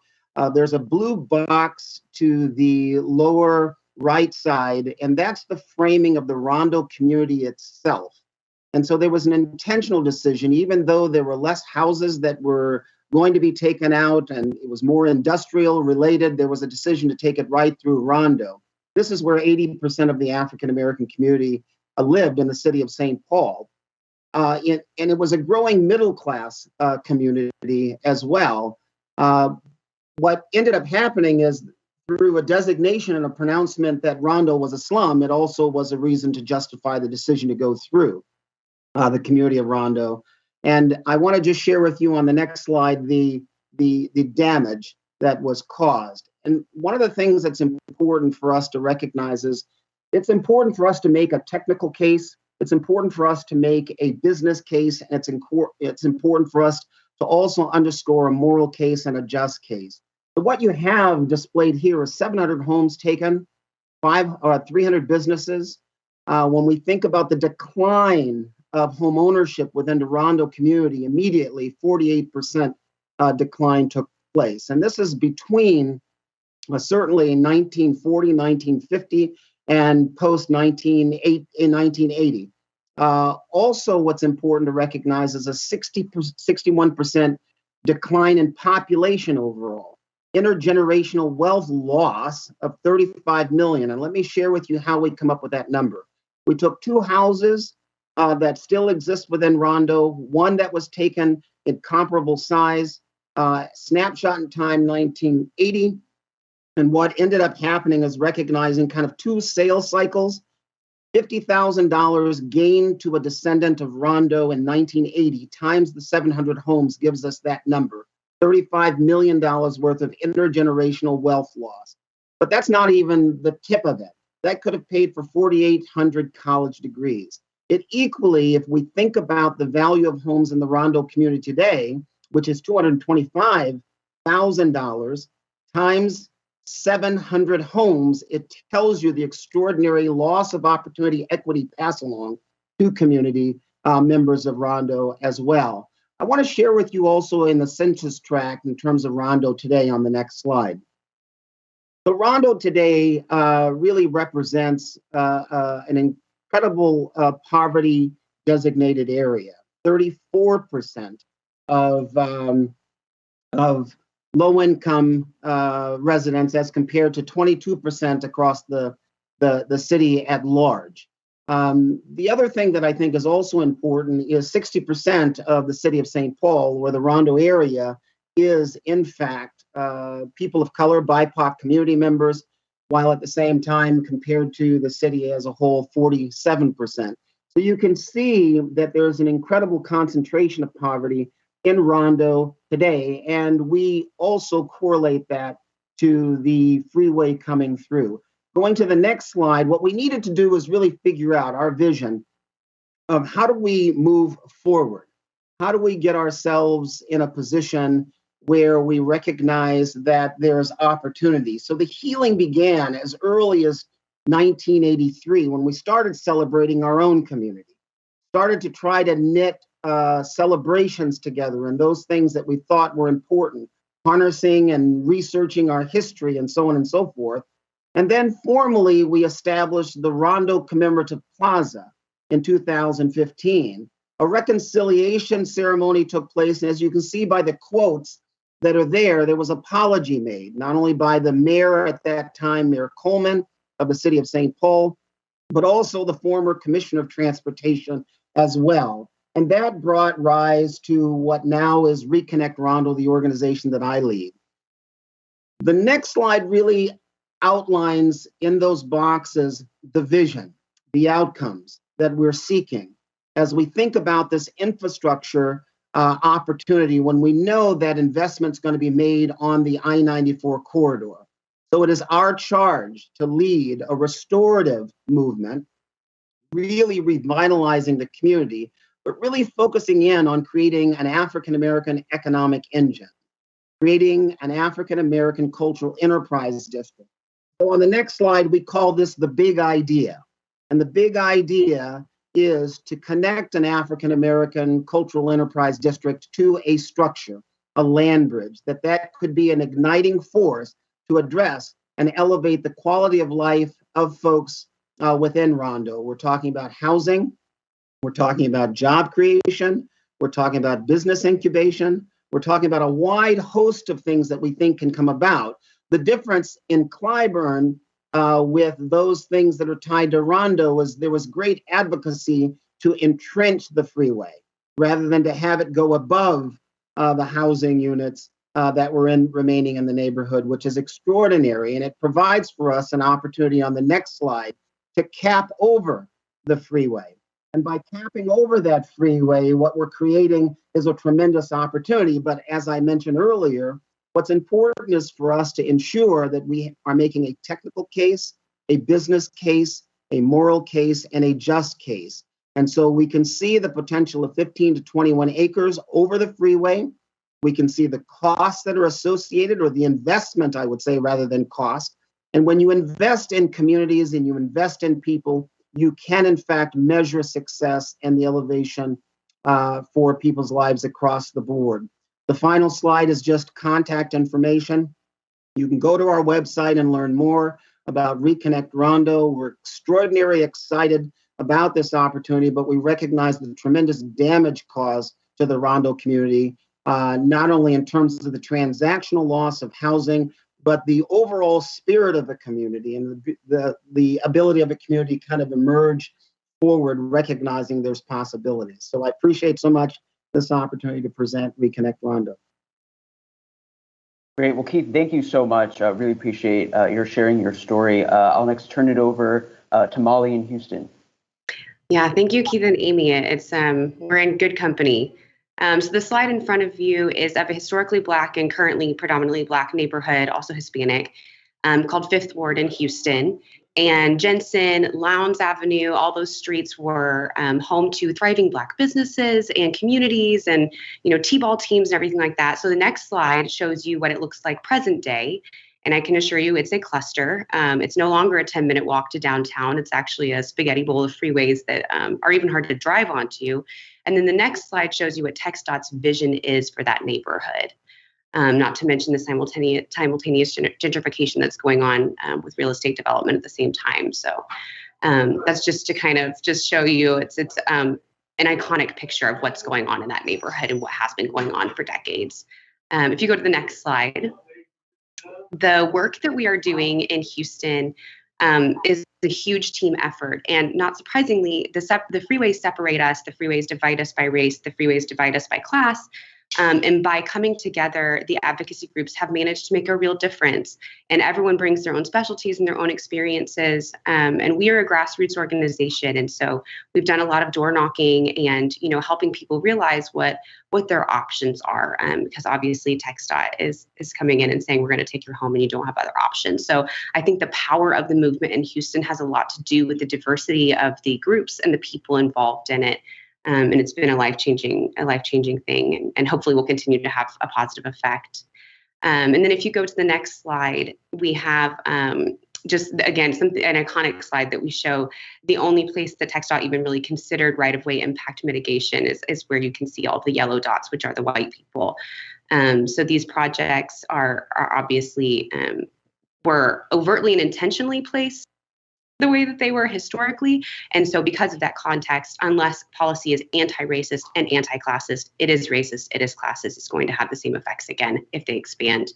There's a blue box to the lower right side, and that's the framing of the Rondo community itself. And so there was an intentional decision, even though there were less houses that were going to be taken out and it was more industrial related, there was a decision to take it right through Rondo. This is where 80% of the African American community lived in the city of St. Paul. And it was a growing middle class community as well. What ended up happening is through a designation and a pronouncement that Rondo was a slum, it also was a reason to justify the decision to go through the community of Rondo. And I want to just share with you on the next slide the damage that was caused. And one of the things that's important for us to recognize is it's important for us to make a technical case. It's important for us to make a business case. And it's important for us to also underscore a moral case and a just case. So what you have displayed here is 700 homes taken, 300 businesses. When we think about the decline of home ownership within the Rondo community, immediately 48% decline took place. And this is between certainly 1940, 1950, and post 1980. Also, what's important to recognize is a 61% decline in population overall. Intergenerational wealth loss of 35 million. And let me share with you how we come up with that number. We took two houses that still exist within Rondo, one that was taken in comparable size, snapshot in time 1980. And what ended up happening is recognizing kind of two sales cycles. $50,000 gained to a descendant of Rondo in 1980 times the 700 homes gives us that number. $35 million worth of intergenerational wealth loss. But that's not even the tip of it. That could have paid for 4,800 college degrees. It equally, if we think about the value of homes in the Rondo community today, which is $225,000 times 700 homes, it tells you the extraordinary loss of opportunity equity pass along to community members of Rondo as well. I want to share with you also in the census tract in terms of Rondo today on the next slide. So Rondo today really represents an incredible poverty designated area. 34% of low-income residents as compared to 22% across the city at large. The other thing that I think is also important is 60% of the city of St. Paul, or the Rondo area, is in fact people of color, BIPOC community members, while at the same time, compared to the city as a whole, 47%. So you can see that there's an incredible concentration of poverty in Rondo today, and we also correlate that to the freeway coming through. Going to the next slide, what we needed to do was really figure out our vision of how do we move forward? How do we get ourselves in a position where we recognize that there's opportunity? So the healing began as early as 1983 when we started celebrating our own community, started to try to knit celebrations together and those things that we thought were important, harnessing and researching our history and so on and so forth. And then formally, we established the Rondo Commemorative Plaza in 2015. A reconciliation ceremony took place, and as you can see by the quotes that are there, there was apology made, not only by the mayor at that time, Mayor Coleman of the city of St. Paul, but also the former Commissioner of Transportation as well. And that brought rise to what now is Reconnect Rondo, the organization that I lead. The next slide really outlines in those boxes the vision, the outcomes that we're seeking as we think about this infrastructure opportunity when we know that investment's going to be made on the I-94 corridor. So it is our charge to lead a restorative movement, really revitalizing the community, but really focusing in on creating an African-American economic engine, creating an African-American cultural enterprise district. So on the next slide, we call this the big idea. And the big idea is to connect an African-American cultural enterprise district to a structure, a land bridge, that could be an igniting force to address and elevate the quality of life of folks within Rondo. We're talking about housing, we're talking about job creation, we're talking about business incubation, we're talking about a wide host of things that we think can come about. The difference in Clyburn with those things that are tied to Rondo was there was great advocacy to entrench the freeway rather than to have it go above the housing units that were remaining in the neighborhood, which is extraordinary. And it provides for us an opportunity on the next slide to cap over the freeway. And by capping over that freeway, what we're creating is a tremendous opportunity. But as I mentioned earlier, what's important is for us to ensure that we are making a technical case, a business case, a moral case, and a just case. And so we can see the potential of 15 to 21 acres over the freeway. We can see the costs that are associated, or the investment, I would say, rather than cost. And when you invest in communities and you invest in people, you can, in fact, measure success and the elevation for people's lives across the board. The final slide is just contact information. You can go to our website and learn more about Reconnect Rondo. We're extraordinarily excited about this opportunity, but we recognize the tremendous damage caused to the Rondo community, not only in terms of the transactional loss of housing, but the overall spirit of the community and the ability of a community kind of emerge forward, recognizing there's possibilities. So I appreciate so much this opportunity to present Reconnect Rondo.
Great. Well, Keith, thank you so much. Really appreciate your sharing your story. I'll next turn it over to Molly in Houston.
Yeah, thank you, Keith and Amy. It's we're in good company. So the slide in front of you is of a historically Black and currently predominantly Black neighborhood, also Hispanic, called Fifth Ward in Houston. And Jensen, Lowndes Avenue, all those streets were home to thriving Black businesses and communities and, T-ball teams and everything like that. So the next slide shows you what it looks like present day. And I can assure you it's a cluster. It's no longer a 10-minute walk to downtown. It's actually a spaghetti bowl of freeways that are even hard to drive onto. And then the next slide shows you what TxDOT's vision is for that neighborhood. Not to mention the simultaneous gentrification that's going on with real estate development at the same time. So that's just to kind of just show you it's an iconic picture of what's going on in that neighborhood and what has been going on for decades. If you go to the next slide, the work that we are doing in Houston is a huge team effort. And not surprisingly, the freeways separate us, the freeways divide us by race, the freeways divide us by class. And by coming together, the advocacy groups have managed to make a real difference. And everyone brings their own specialties and their own experiences. And we are a grassroots organization. And so we've done a lot of door knocking and, helping people realize what their options are. Because obviously TxDOT is coming in and saying, we're going to take your home and you don't have other options. So I think the power of the movement in Houston has a lot to do with the diversity of the groups and the people involved in it. And it's been a life-changing thing, and hopefully will continue to have a positive effect. And then if you go to the next slide, we have just, again, an iconic slide that we show the only place that TxDOT even really considered right-of-way impact mitigation is where you can see all the yellow dots, which are the white people. So these projects are obviously were overtly and intentionally placed the way that they were historically. And so because of that context, unless policy is anti-racist and anti-classist, it is racist, it is classist, it's going to have the same effects again if they expand.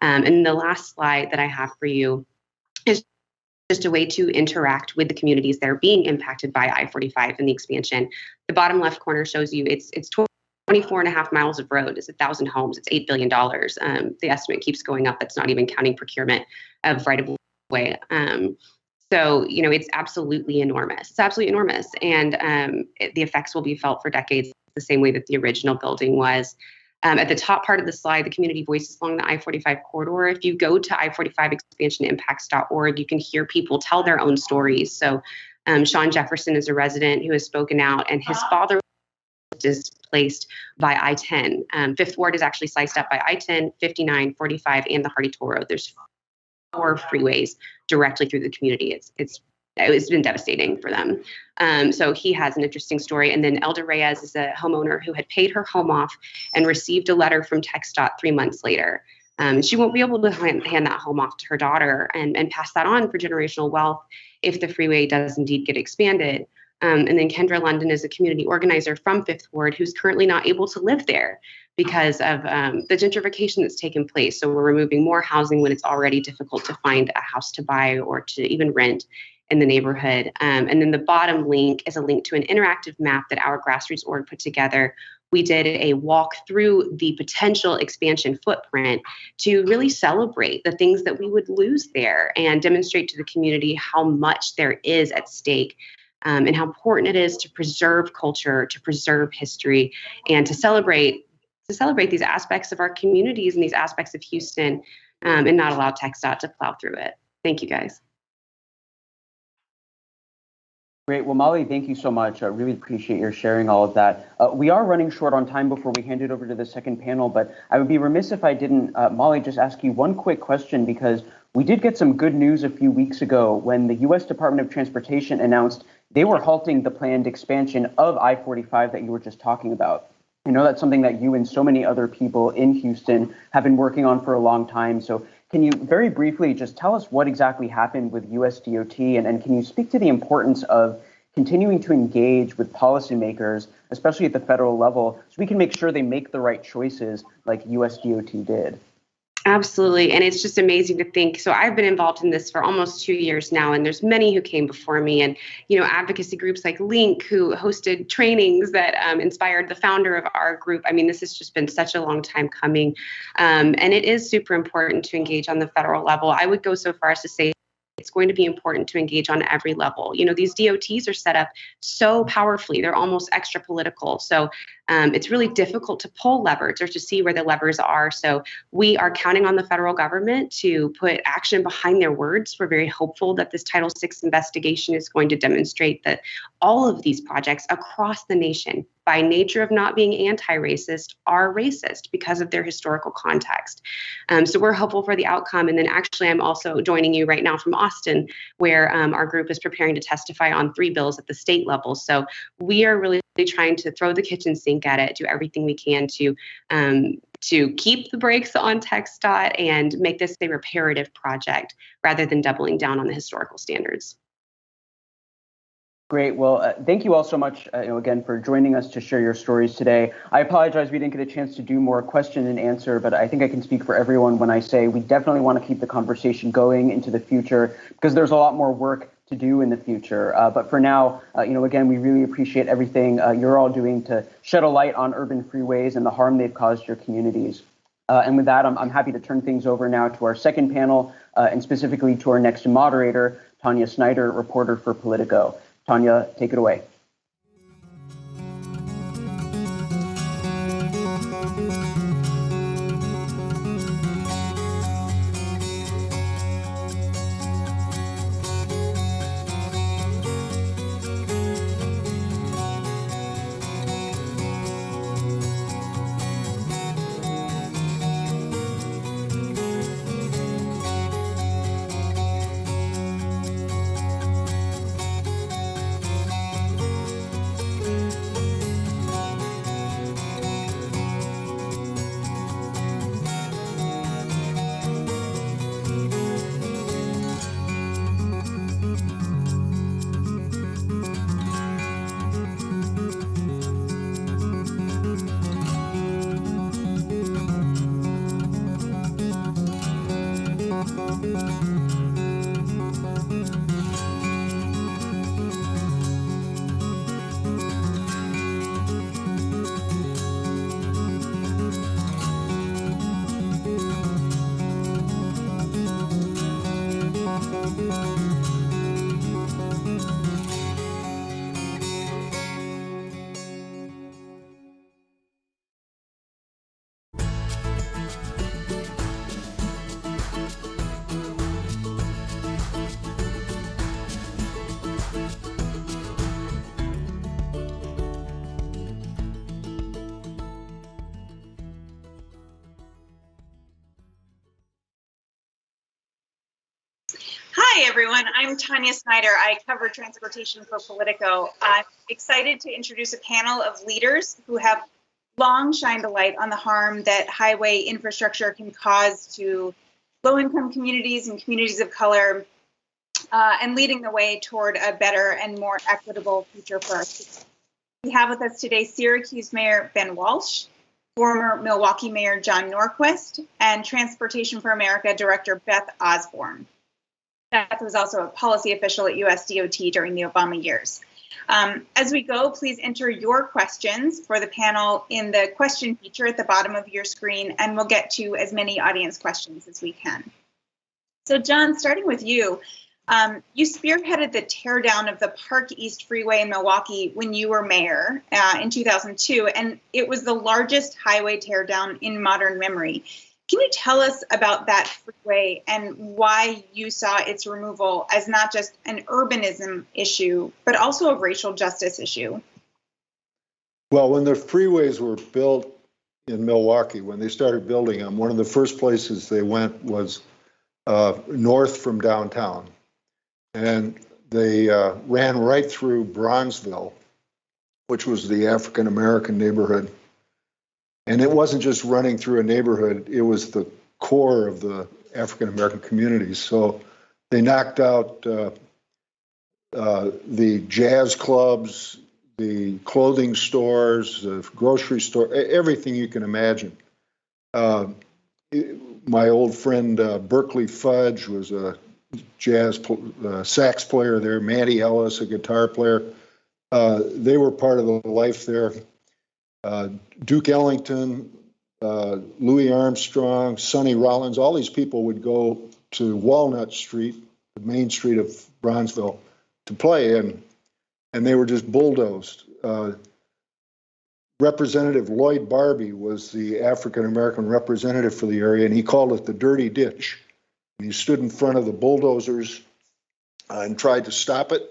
And the last slide that I have for you is just a way to interact with the communities that are being impacted by I-45 and the expansion. The bottom left corner shows you it's 24 and a half miles of road, it's 1,000 homes, it's $8 billion. The estimate keeps going up. That's not even counting procurement of right-of-way. So, it's absolutely enormous. It's absolutely enormous. And the effects will be felt for decades the same way that the original building was. At the top part of the slide, the community voices along the I-45 corridor. If you go to i45expansionimpacts.org, you can hear people tell their own stories. So Sean Jefferson is a resident who has spoken out, and his father was displaced by I-10. Fifth Ward is actually sliced up by I-10, 59, 45, and the Hardy Toll Road. There's 4 freeways directly through the community. It's been devastating for them. So he has an interesting story. And then Elda Reyes is a homeowner who had paid her home off and received a letter from TxDOT 3 months later. She won't be able to hand that home off to her daughter and pass that on for generational wealth if the freeway does indeed get expanded. And then Kendra London is a community organizer from Fifth Ward who's currently not able to live there because of the gentrification that's taken place. So we're removing more housing when it's already difficult to find a house to buy or to even rent in the neighborhood. And then the bottom link is a link to an interactive map that our grassroots org put together. We did a walk through the potential expansion footprint to really celebrate the things that we would lose there and demonstrate to the community how much there is at stake. And how important it is to preserve culture, to preserve history, and to celebrate these aspects of our communities and these aspects of Houston, and not allow TxDOT to plow through it. Thank you, guys.
Great. Well, Molly, thank you so much. I really appreciate your sharing all of that. We are running short on time before we hand it over to the second panel, but I would be remiss if I didn't, Molly, just ask you one quick question, because we did get some good news a few weeks ago when the U.S. Department of Transportation announced they were halting the planned expansion of I-45 that you were just talking about. I know that's something that you and so many other people in Houston have been working on for a long time. So can you very briefly just tell us what exactly happened with US DOT, and can you speak to the importance of continuing to engage with policymakers, especially at the federal level, so we can make sure they make the right choices like US DOT did?
Absolutely. And it's just amazing to think. So I've been involved in this for almost 2 years now, and there's many who came before me, and, advocacy groups like Link, who hosted trainings that inspired the founder of our group. I mean, this has just been such a long time coming. And it is super important to engage on the federal level. I would go so far as to say it's going to be important to engage on every level. These DOTs are set up so powerfully. They're almost extra political. So it's really difficult to pull levers or to see where the levers are. So we are counting on the federal government to put action behind their words. We're very hopeful that this Title VI investigation is going to demonstrate that all of these projects across the nation, by nature of not being anti-racist, are racist because of their historical context. So we're hopeful for the outcome. And then actually, I'm also joining you right now from Austin, where our group is preparing to testify on 3 bills at the state level. So we are really trying to throw the kitchen sink at it, do everything we can to keep the brakes on TxDOT and make this a reparative project rather than doubling down on the historical standards.
Great. Well, thank you all so much again for joining us to share your stories today. I apologize we didn't get a chance to do more question and answer, but I think I can speak for everyone when I say we definitely want to keep the conversation going into the future because there's a lot more work to do in the future. But for now, again, we really appreciate everything you're all doing to shed a light on urban freeways and the harm they've caused your communities. And with that, I'm happy to turn things over now to our second panel and specifically to our next moderator, Tanya Snyder, reporter for Politico. Tanya, take it away.
Hi, everyone. I'm Tanya Snyder. I cover transportation for Politico. I'm excited to introduce a panel of leaders who have long shined a light on the harm that highway infrastructure can cause to low-income communities and communities of color, and leading the way toward a better and more equitable future for our cities. We have with us today Syracuse Mayor Ben Walsh, former Milwaukee Mayor John Norquist, and Transportation for America Director Beth Osborne. Beth was also a policy official at USDOT during the Obama years. As we go, please enter your questions for the panel in the question feature at the bottom of your screen, and we'll get to as many audience questions as we can. So John, starting with you, you spearheaded the teardown of the Park East Freeway in Milwaukee when you were mayor in 2002, and it was the largest highway teardown in modern memory. Can you tell us about that freeway and why you saw its removal as not just an urbanism issue, but also a racial justice issue?
Well, when the freeways were built in Milwaukee, when they started building them, one of the first places they went was north from downtown. And they ran right through Bronzeville, which was the African-American neighborhood. And it wasn't just running through a neighborhood, it was the core of the African-American communities. So they knocked out the jazz clubs, the clothing stores, the grocery store, everything you can imagine. My old friend Berkeley Fudge was a jazz sax player there, Matty Ellis, a guitar player. They were part of the life there. Duke Ellington, Louis Armstrong, Sonny Rollins, all these people would go to Walnut Street, the main street of Bronzeville, to play, and they were just bulldozed. Representative Lloyd Barbie was the African-American representative for the area, and he called it the dirty ditch. And he stood in front of the bulldozers and tried to stop it.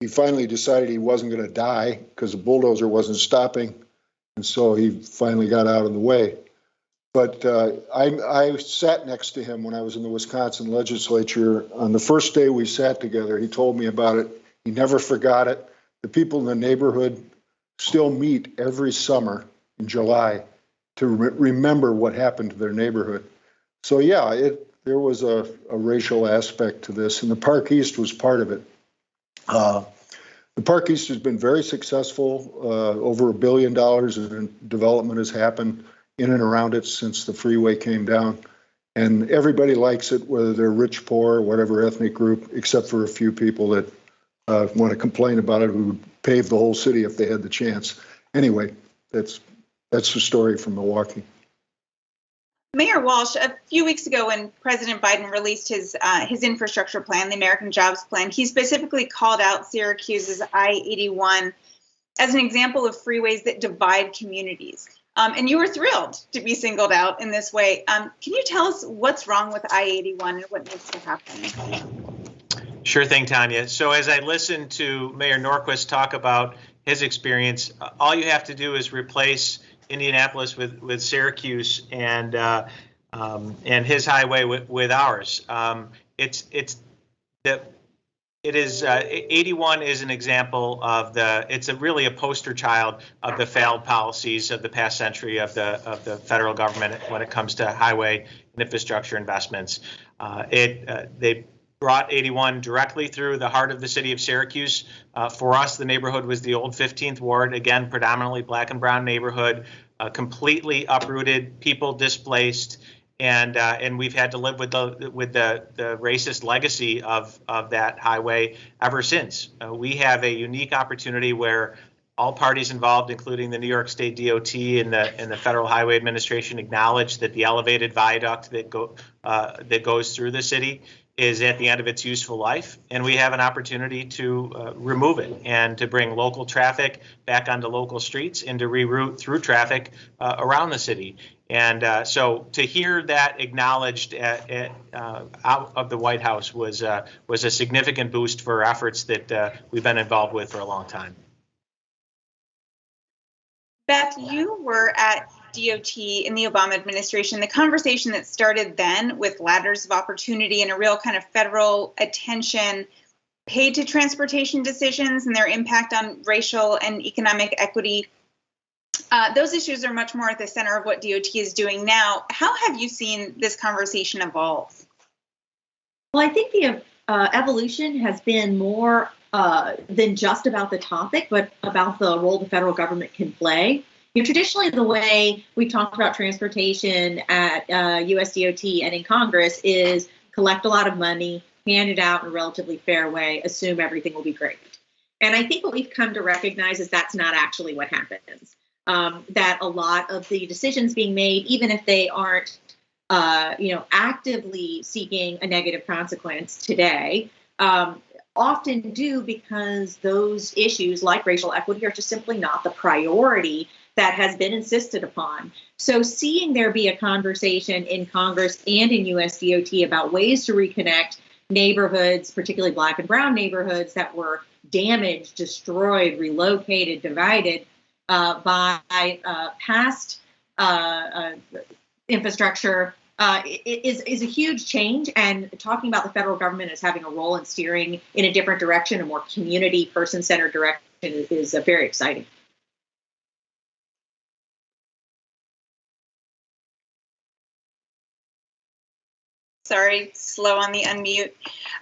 He finally decided he wasn't going to die because the bulldozer wasn't stopping. And so he finally got out of the way. But I sat next to him when I was in the Wisconsin legislature. On the first day we sat together, he told me about it. He never forgot it. The people in the neighborhood still meet every summer in July to remember what happened to their neighborhood. So yeah, there was a racial aspect to this, and the Park East was part of it. The Park East has been very successful. Over $1 billion in development has happened in and around it since the freeway came down. And everybody likes it, whether they're rich, poor, whatever ethnic group, except for a few people that want to complain about it, who would pave the whole city if they had the chance. Anyway, that's the story from Milwaukee.
Mayor Walsh, a few weeks ago when President Biden released his infrastructure plan, the American Jobs Plan, he specifically called out Syracuse's I-81 as an example of freeways that divide communities. And you were thrilled to be singled out in this way. Can you tell us what's wrong with I-81 and what needs to happen?
Sure thing, Tanya. So as I listened to Mayor Norquist talk about his experience, all you have to do is replace Indianapolis with Syracuse and his highway with ours. 81 is an example of it's really a poster child of the failed policies of the past century of the federal government when it comes to highway and infrastructure investments. They brought 81 directly through the heart of the city of Syracuse. For us, the neighborhood was the old 15th Ward, again, predominantly black and brown neighborhood, completely uprooted, people displaced, and we've had to live with the racist legacy of that highway ever since. We have a unique opportunity where all parties involved, including the New York State DOT and the Federal Highway Administration, acknowledge that the elevated viaduct that goes through the city is at the end of its useful life, and we have an opportunity to remove it and to bring local traffic back onto local streets and to reroute through traffic around the city. And so to hear that acknowledged out of the White House was a significant boost for efforts that we've been involved with for a long time.
Beth, you were at DOT in the Obama administration. The conversation that started then with ladders of opportunity and a real kind of federal attention paid to transportation decisions and their impact on racial and economic equity. Those issues are much more at the center of what DOT is doing now. How have you seen this conversation evolve?
Well, I think the evolution has been more than just about the topic, but about the role the federal government can play. Traditionally, the way we talk about transportation at US DOT and in Congress is collect a lot of money, hand it out in a relatively fair way, assume everything will be great. And I think what we've come to recognize is that's not actually what happens. That a lot of the decisions being made, even if they aren't, actively seeking a negative consequence today, often do because those issues like racial equity are just simply not the priority that has been insisted upon. So seeing there be a conversation in Congress and in US DOT about ways to reconnect neighborhoods, particularly black and brown neighborhoods that were damaged, destroyed, relocated, divided by past infrastructure is a huge change. And talking about the federal government as having a role in steering in a different direction, a more community, person-centered direction is very exciting.
Sorry, slow on the unmute.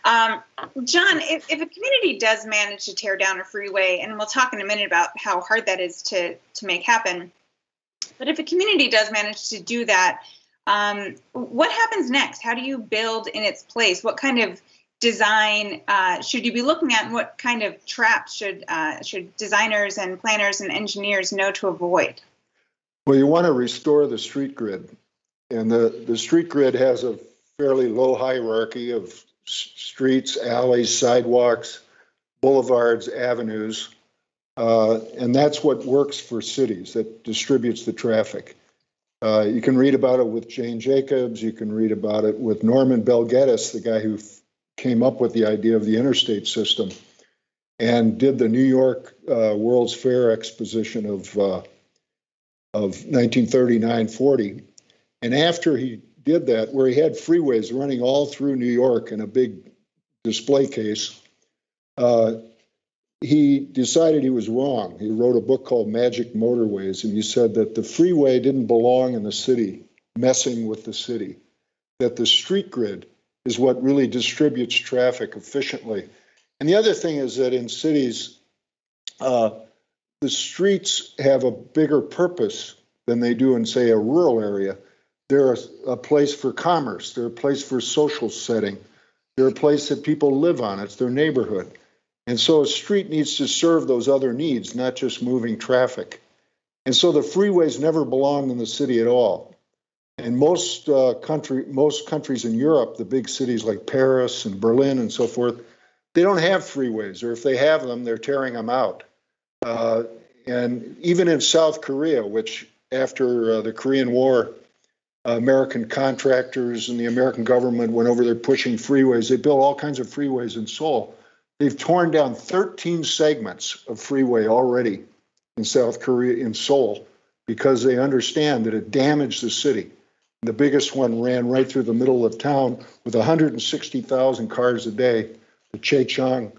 John, if a community does manage to tear down a freeway, and we'll talk in a minute about how hard that is to make happen, but if a community does manage to do that, what happens next? How do you build in its place? What kind of design should you be looking at, and what kind of traps should designers and planners and engineers know to avoid?
Well, you want to restore the street grid, and the street grid has a fairly low hierarchy of streets, alleys, sidewalks, boulevards, avenues, and that's what works for cities, that distributes the traffic. You can read about it with Jane Jacobs. You can read about it with Norman Bell Geddes, the guy who came up with the idea of the interstate system and did the New York World's Fair exposition of 1939-40. And after he did that, where he had freeways running all through New York in a big display case, he decided he was wrong. He wrote a book called Magic Motorways, and he said that the freeway didn't belong in the city, messing with the city, that the street grid is what really distributes traffic efficiently. And the other thing is that in cities, the streets have a bigger purpose than they do in, say, a rural area. They're a place for commerce. They're a place for social setting. They're a place that people live on. It's their neighborhood. And so a street needs to serve those other needs, not just moving traffic. And so the freeways never belonged in the city at all. And most countries in Europe, the big cities like Paris and Berlin and so forth, they don't have freeways, or if they have them, they're tearing them out. And even in South Korea, which after the Korean War, American contractors and the American government went over there pushing freeways. They built all kinds of freeways in Seoul. They've torn down 13 segments of freeway already in South Korea, in Seoul, because they understand that it damaged the city. The biggest one ran right through the middle of town with 160,000 cars a day, the Chaechang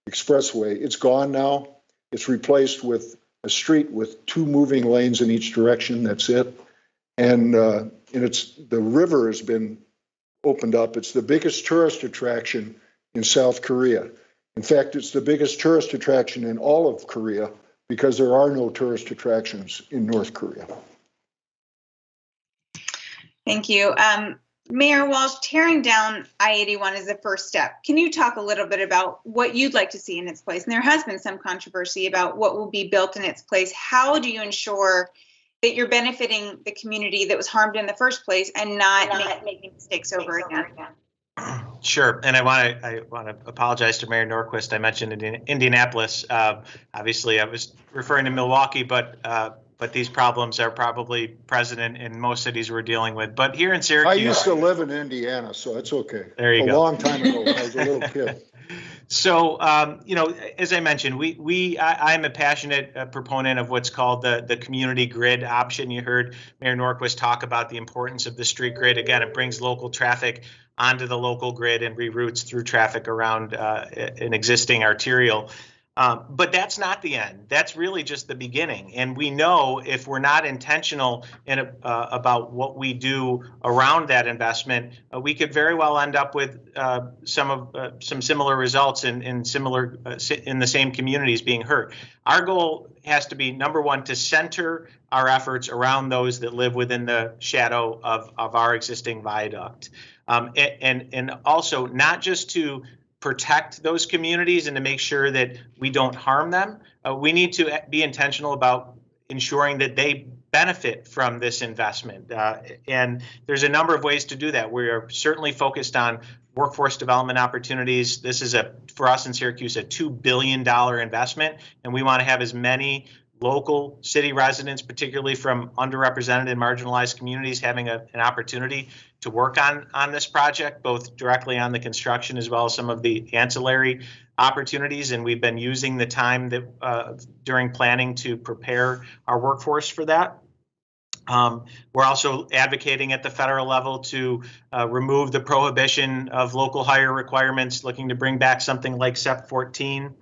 Expressway. It's gone now. It's replaced with a street with 2 moving lanes in each direction. That's it. And the river has been opened up. It's the biggest tourist attraction in South Korea. In fact, it's the biggest tourist attraction in all of Korea because there are no tourist attractions in North Korea.
Thank you. Mayor Walsh, tearing down I-81 is the first step. Can you talk a little bit about what you'd like to see in its place? And there has been some controversy about what will be built in its place. How do you ensure that you're benefiting the community that was harmed in the first place and not making mistakes over again?
Sure, and I want to apologize to Mayor Norquist. I mentioned Indianapolis. Obviously, I was referring to Milwaukee, but these problems are probably present in most cities we're dealing with. But here in Syracuse,
I used to live in Indiana, so it's okay.
There you go.
A long time ago, when I was a little kid.
So, as I mentioned, I'm a passionate proponent of what's called the community grid option. You heard Mayor Norquist talk about the importance of the street grid. Again, it brings local traffic onto the local grid and reroutes through traffic around an existing arterial. But that's not the end. That's really just the beginning. And we know if we're not intentional about what we do around that investment, we could very well end up with some similar results in the same communities being hurt. Our goal has to be, number one, to center our efforts around those that live within the shadow of our existing viaduct. And also not just to protect those communities and to make sure that we don't harm them. We need to be intentional about ensuring that they benefit from this investment. And there's a number of ways to do that. We are certainly focused on workforce development opportunities. This is for us in Syracuse, a $2 billion investment, and we want to have as many local city residents, particularly from underrepresented and marginalized communities, having an opportunity to work on this project, both directly on the construction as well as some of the ancillary opportunities. And we've been using the time that during planning to prepare our workforce for that. We're also advocating at the federal level to remove the prohibition of local hire requirements, looking to bring back something like SEP 14.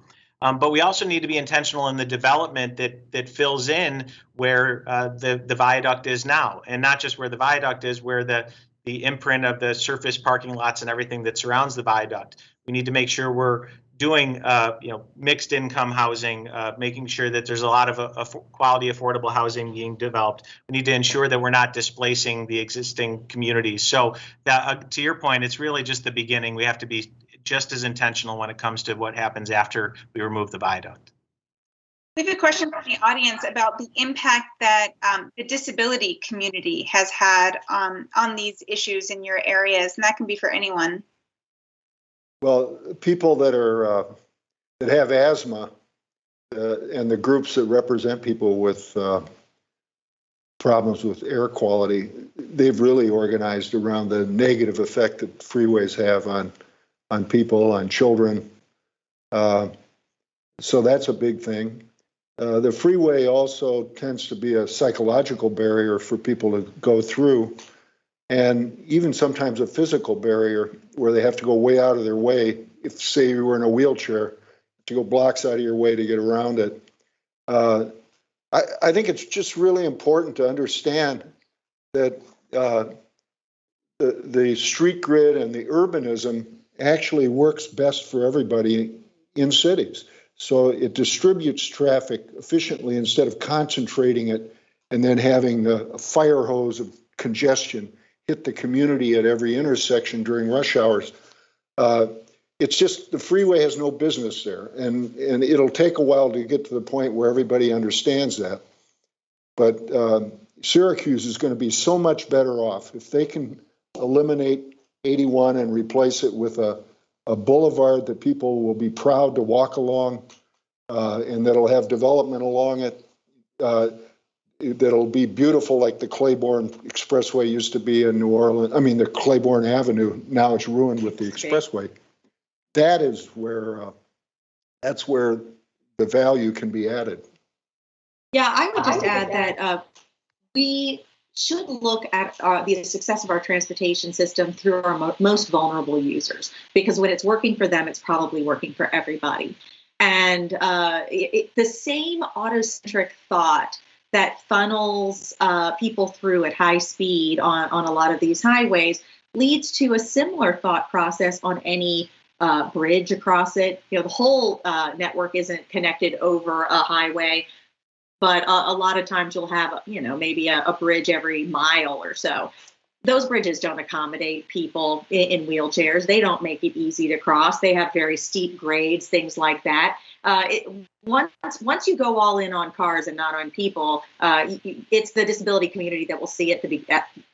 But we also need to be intentional in the development that fills in where the viaduct is now, and not just where the viaduct is, where the imprint of the surface parking lots and everything that surrounds the viaduct. We need to make sure we're doing mixed income housing, making sure that there's a lot of quality affordable housing being developed. We need to ensure that we're not displacing the existing communities. So to your point, it's really just the beginning. We have to be just as intentional when it comes to what happens after we remove the viaduct.
We have a question from the audience about the impact that the disability community has had on these issues in your areas, and that can be for anyone.
Well, people that have asthma and the groups that represent people with problems with air quality, they've really organized around the negative effect that freeways have on people, on children. So that's a big thing. The freeway also tends to be a psychological barrier for people to go through, and even sometimes a physical barrier where they have to go way out of their way. If, say, you were in a wheelchair, to go blocks out of your way to get around it. I think it's just really important to understand that the street grid and the urbanism actually works best for everybody in cities. So it distributes traffic efficiently instead of concentrating it and then having a fire hose of congestion hit the community at every intersection during rush hours. It's just the freeway has no business there, and it'll take a while to get to the point where everybody understands that. But Syracuse is going to be so much better off if they can eliminate 81 and replace it with a boulevard that people will be proud to walk along, and that'll have development along it. That'll be beautiful, like the Claiborne Expressway used to be in New Orleans. I mean, the Claiborne Avenue, now it's ruined with the expressway. That is where, that's where the value can be added.
Yeah, I would just add that we should look at the success of our transportation system through our most vulnerable users, because when it's working for them, it's probably working for everybody. And the same autocentric thought that funnels people through at high speed on a lot of these highways leads to a similar thought process on any bridge across it. You know, the whole network isn't connected over a highway, but a lot of times you'll have, you know, maybe a bridge every mile or so. Those bridges don't accommodate people in wheelchairs. They don't make it easy to cross. They have very steep grades, things like that. Once you go all in on cars and not on people, it's the disability community that will see it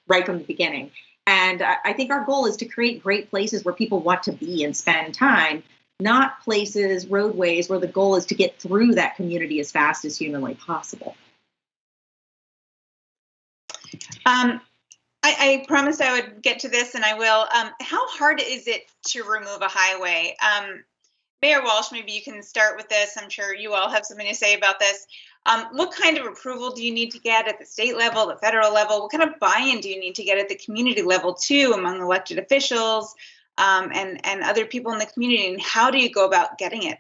right from the beginning. And I think our goal is to create great places where people want to be and spend time, not places, roadways, where the goal is to get through that community as fast as humanly possible.
I promised I would get to this, and I will. How hard is it to remove a highway? Mayor Walsh, maybe you can start with this. I'm sure you all have something to say about this. What kind of approval do you need to get at the state level, the federal level? What kind of buy-in do you need to get at the community level, too, among elected officials and other people in the community? And how do you go about getting it?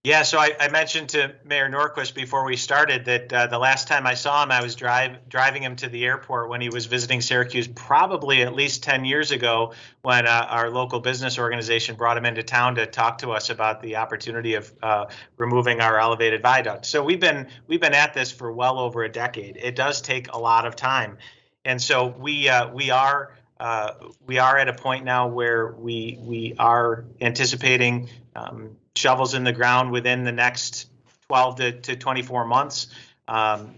Yeah, so I mentioned to Mayor Norquist before we started that the last time I saw him, I was driving him to the airport when he was visiting Syracuse, probably at least 10 years ago, when our local business organization brought him into town to talk to us about the opportunity of removing our elevated viaduct. So we've been at this for well over a decade. It does take a lot of time, and so we are at a point now where we are anticipating shovels in the ground within the next 12 to 24 months.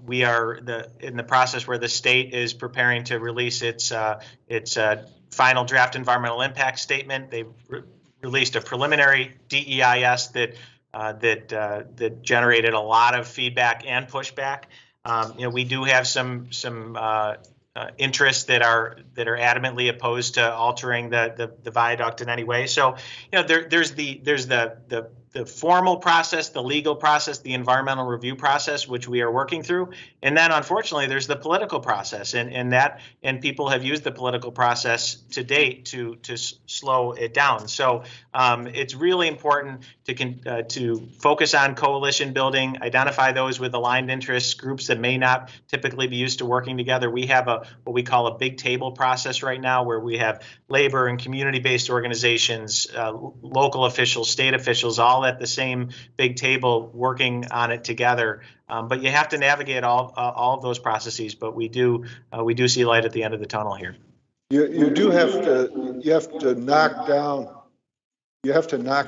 We are in the process where the state is preparing to release its final draft environmental impact statement. They released a preliminary DEIS that generated a lot of feedback and pushback. We do have some interests that are adamantly opposed to altering the viaduct in any way. So, there's the formal process, the legal process, the environmental review process, which we are working through, and then unfortunately there's the political process, and people have used the political process to date to slow it down. So it's really important to focus on coalition building, identify those with aligned interests, groups that may not typically be used to working together. We have what we call a big table process right now, where we have labor and community-based organizations, local officials, state officials, all at the same big table working on it together. But you have to navigate all of those processes. But we do see light at the end of the tunnel here.
You have to knock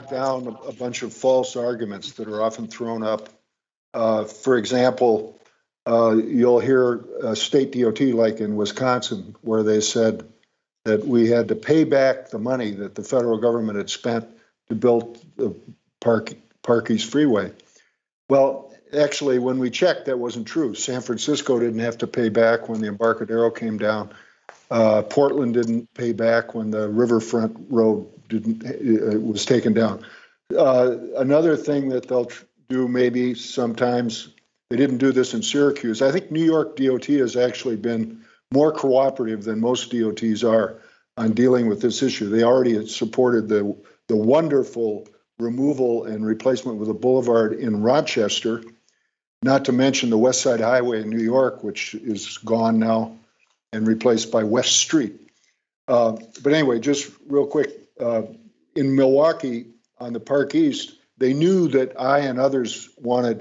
down a bunch of false arguments that are often thrown up. For example, you'll hear state DOT, like in Wisconsin, where they said that we had to pay back the money that the federal government had spent to build the Parkes Freeway. Well, actually, when we checked, that wasn't true. San Francisco didn't have to pay back when the Embarcadero came down. Portland didn't pay back when the Riverfront Road was taken down. Another thing that they'll do maybe sometimes, they didn't do this in Syracuse. I think New York DOT has actually been more cooperative than most DOTs are on dealing with this issue. They already had supported the wonderful removal and replacement with a boulevard in Rochester, not to mention the West Side Highway in New York, which is gone now and replaced by West Street. But anyway, just real quick, in Milwaukee on the Park East, they knew that I and others wanted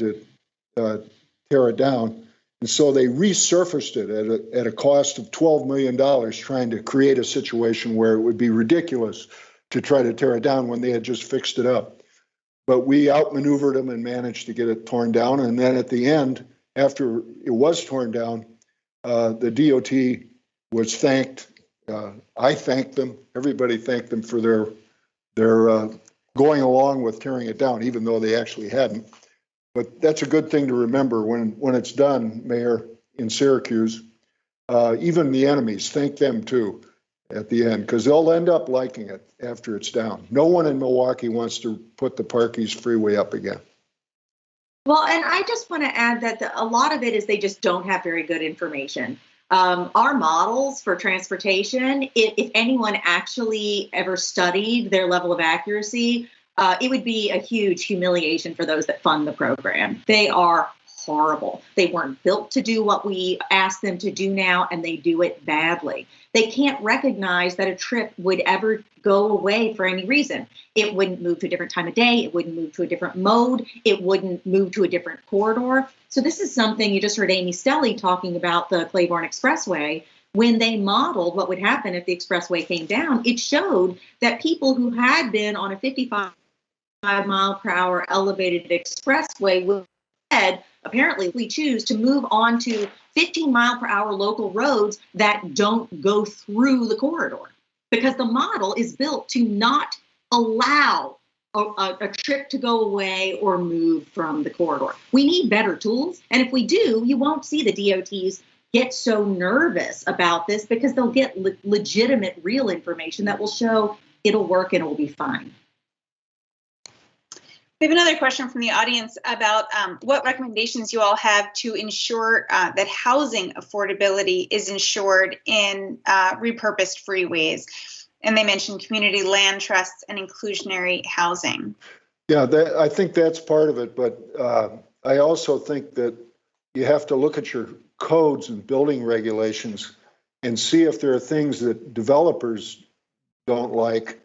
to tear it down. And so they resurfaced it at a cost of $12 million, trying to create a situation where it would be ridiculous to try to tear it down when they had just fixed it up. But we outmaneuvered them and managed to get it torn down. And then at the end, after it was torn down, the DOT was thanked. I thanked them. Everybody thanked them for their going along with tearing it down, even though they actually hadn't. But that's a good thing to remember when it's done, Mayor, in Syracuse. Even the enemies, thank them too at the end, because they'll end up liking it after it's down. No one in Milwaukee wants to put the Park East Freeway up again.
Well, and I just want to add that a lot of it is they just don't have very good information. Our models for transportation, if anyone actually ever studied their level of accuracy, it would be a huge humiliation for those that fund the program. They are horrible. They weren't built to do what we ask them to do now, and they do it badly. They can't recognize that a trip would ever go away for any reason. It wouldn't move to a different time of day. It wouldn't move to a different mode. It wouldn't move to a different corridor. So this is something you just heard Amy Stelly talking about the Claiborne Expressway. When they modeled what would happen if the expressway came down, it showed that people who had been on a 55 mile per hour elevated expressway would apparently we choose to move on to 15 mile per hour local roads that don't go through the corridor, because the model is built to not allow a trip to go away or move from the corridor. We need better tools. And if we do, you won't see the DOTs get so nervous about this, because they'll get legitimate, real information that will show it'll work and it will be fine.
We have another question from the audience about what recommendations you all have to ensure that housing affordability is ensured in repurposed freeways. And they mentioned community land trusts and inclusionary housing.
Yeah, I think that's part of it. But I also think that you have to look at your codes and building regulations and see if there are things that developers don't like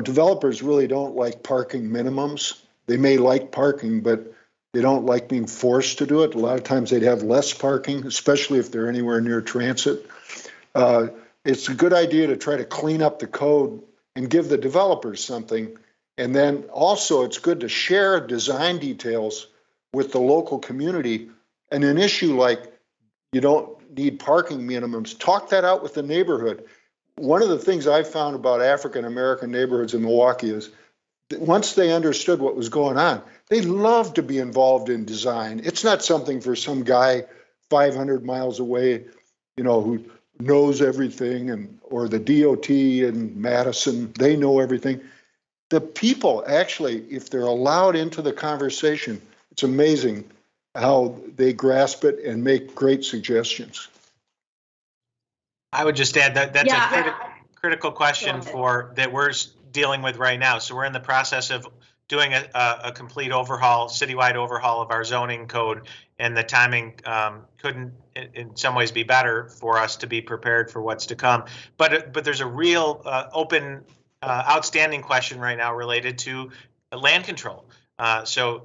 developers really don't like parking minimums. They may like parking, but they don't like being forced to do it. A lot of times they'd have less parking, especially if they're anywhere near transit. It's a good idea to try to clean up the code and give the developers something. And then also it's good to share design details with the local community. And an issue like you don't need parking minimums, talk that out with the neighborhood. One of the things I found about African-American neighborhoods in Milwaukee is that once they understood what was going on, they loved to be involved in design. It's not something for some guy 500 miles away, who knows everything, or the DOT in Madison, they know everything. The people actually, if they're allowed into the conversation, it's amazing how they grasp it and make great suggestions.
I would just add that that's a critical question that we're dealing with right now. So we're in the process of doing a complete overhaul, citywide overhaul of our zoning code, and the timing couldn't in some ways be better for us to be prepared for what's to come. But there's a real open, outstanding question right now related to land control. So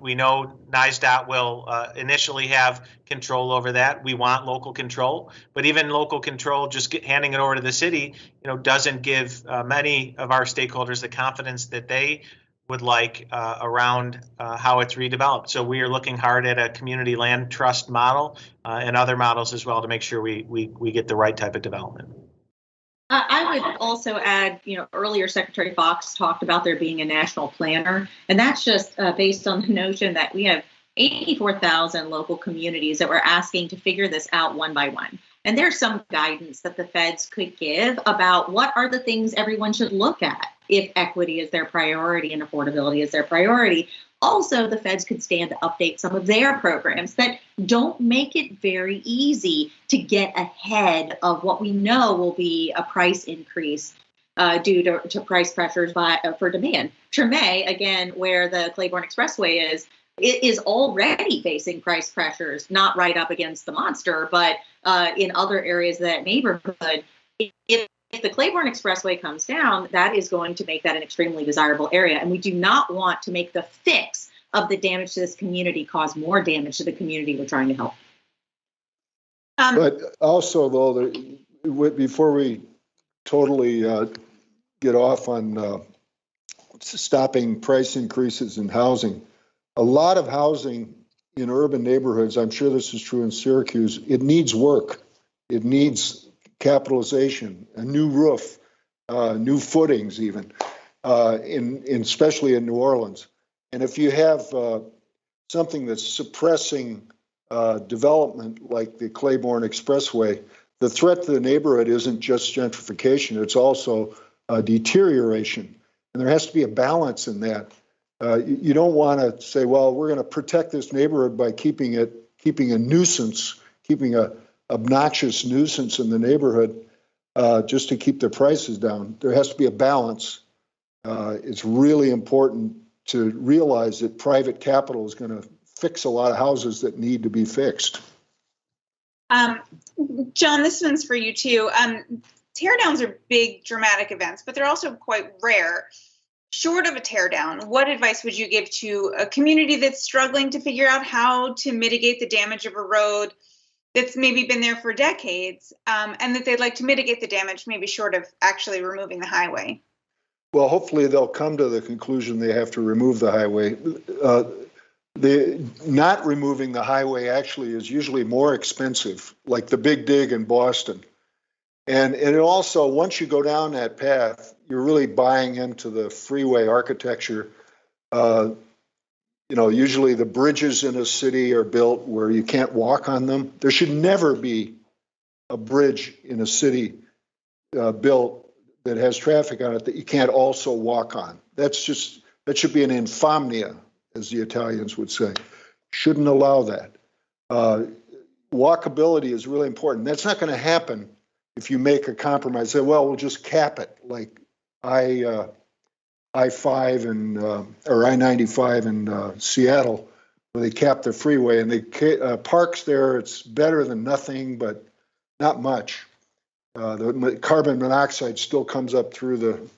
we know NISDOT will initially have control over that. We want local control, but even local control, just handing it over to the city, doesn't give many of our stakeholders the confidence that they would like around how it's redeveloped. So we are looking hard at a community land trust model and other models as well to make sure we get the right type of development.
I would also add, earlier Secretary Foxx talked about there being a national planner, and that's just based on the notion that we have 84,000 local communities that we're asking to figure this out one by one. And there's some guidance that the feds could give about what are the things everyone should look at if equity is their priority and affordability is their priority. Also, the feds could stand to update some of their programs that don't make it very easy to get ahead of what we know will be a price increase due to price pressures for demand. Treme, again, where the Claiborne Expressway is, it is already facing price pressures, not right up against the monster, but in other areas of that neighborhood. If the Claiborne Expressway comes down, that is going to make that an extremely desirable area. And we do not want to make the fix of the damage to this community cause more damage to the community we're trying to help.
But also, though, before we totally get off on stopping price increases in housing, a lot of housing in urban neighborhoods, I'm sure this is true in Syracuse, it needs work. It needs capitalization, a new roof, new footings even, especially in New Orleans. And if you have something that's suppressing development like the Claiborne Expressway, the threat to the neighborhood isn't just gentrification, it's also deterioration. And there has to be a balance in that. You don't want to say, well, we're going to protect this neighborhood by keeping a nuisance, keeping a obnoxious nuisance in the neighborhood just to keep the prices down. There has to be a balance. It's really important to realize that private capital is going to fix a lot of houses that need to be fixed.
John, this one's for you too. Teardowns are big, dramatic events, but they're also quite rare. Short of a teardown, what advice would you give to a community that's struggling to figure out how to mitigate the damage of a road that's maybe been there for decades, and that they'd like to mitigate the damage, maybe short of actually removing the highway?
Well, hopefully they'll come to the conclusion they have to remove the highway. Not removing the highway actually is usually more expensive, like the Big Dig in Boston. And it also, once you go down that path, you're really buying into the freeway architecture. Usually the bridges in a city are built where you can't walk on them. There should never be a bridge in a city built that has traffic on it that you can't also walk on. That should be an infamia, as the Italians would say. Shouldn't allow that. Walkability is really important. That's not going to happen if you make a compromise. Say, well, we'll just cap it, like I-5 or I-95 in Seattle, where they cap the freeway and they parks there. It's better than nothing, but not much. The carbon monoxide still comes up through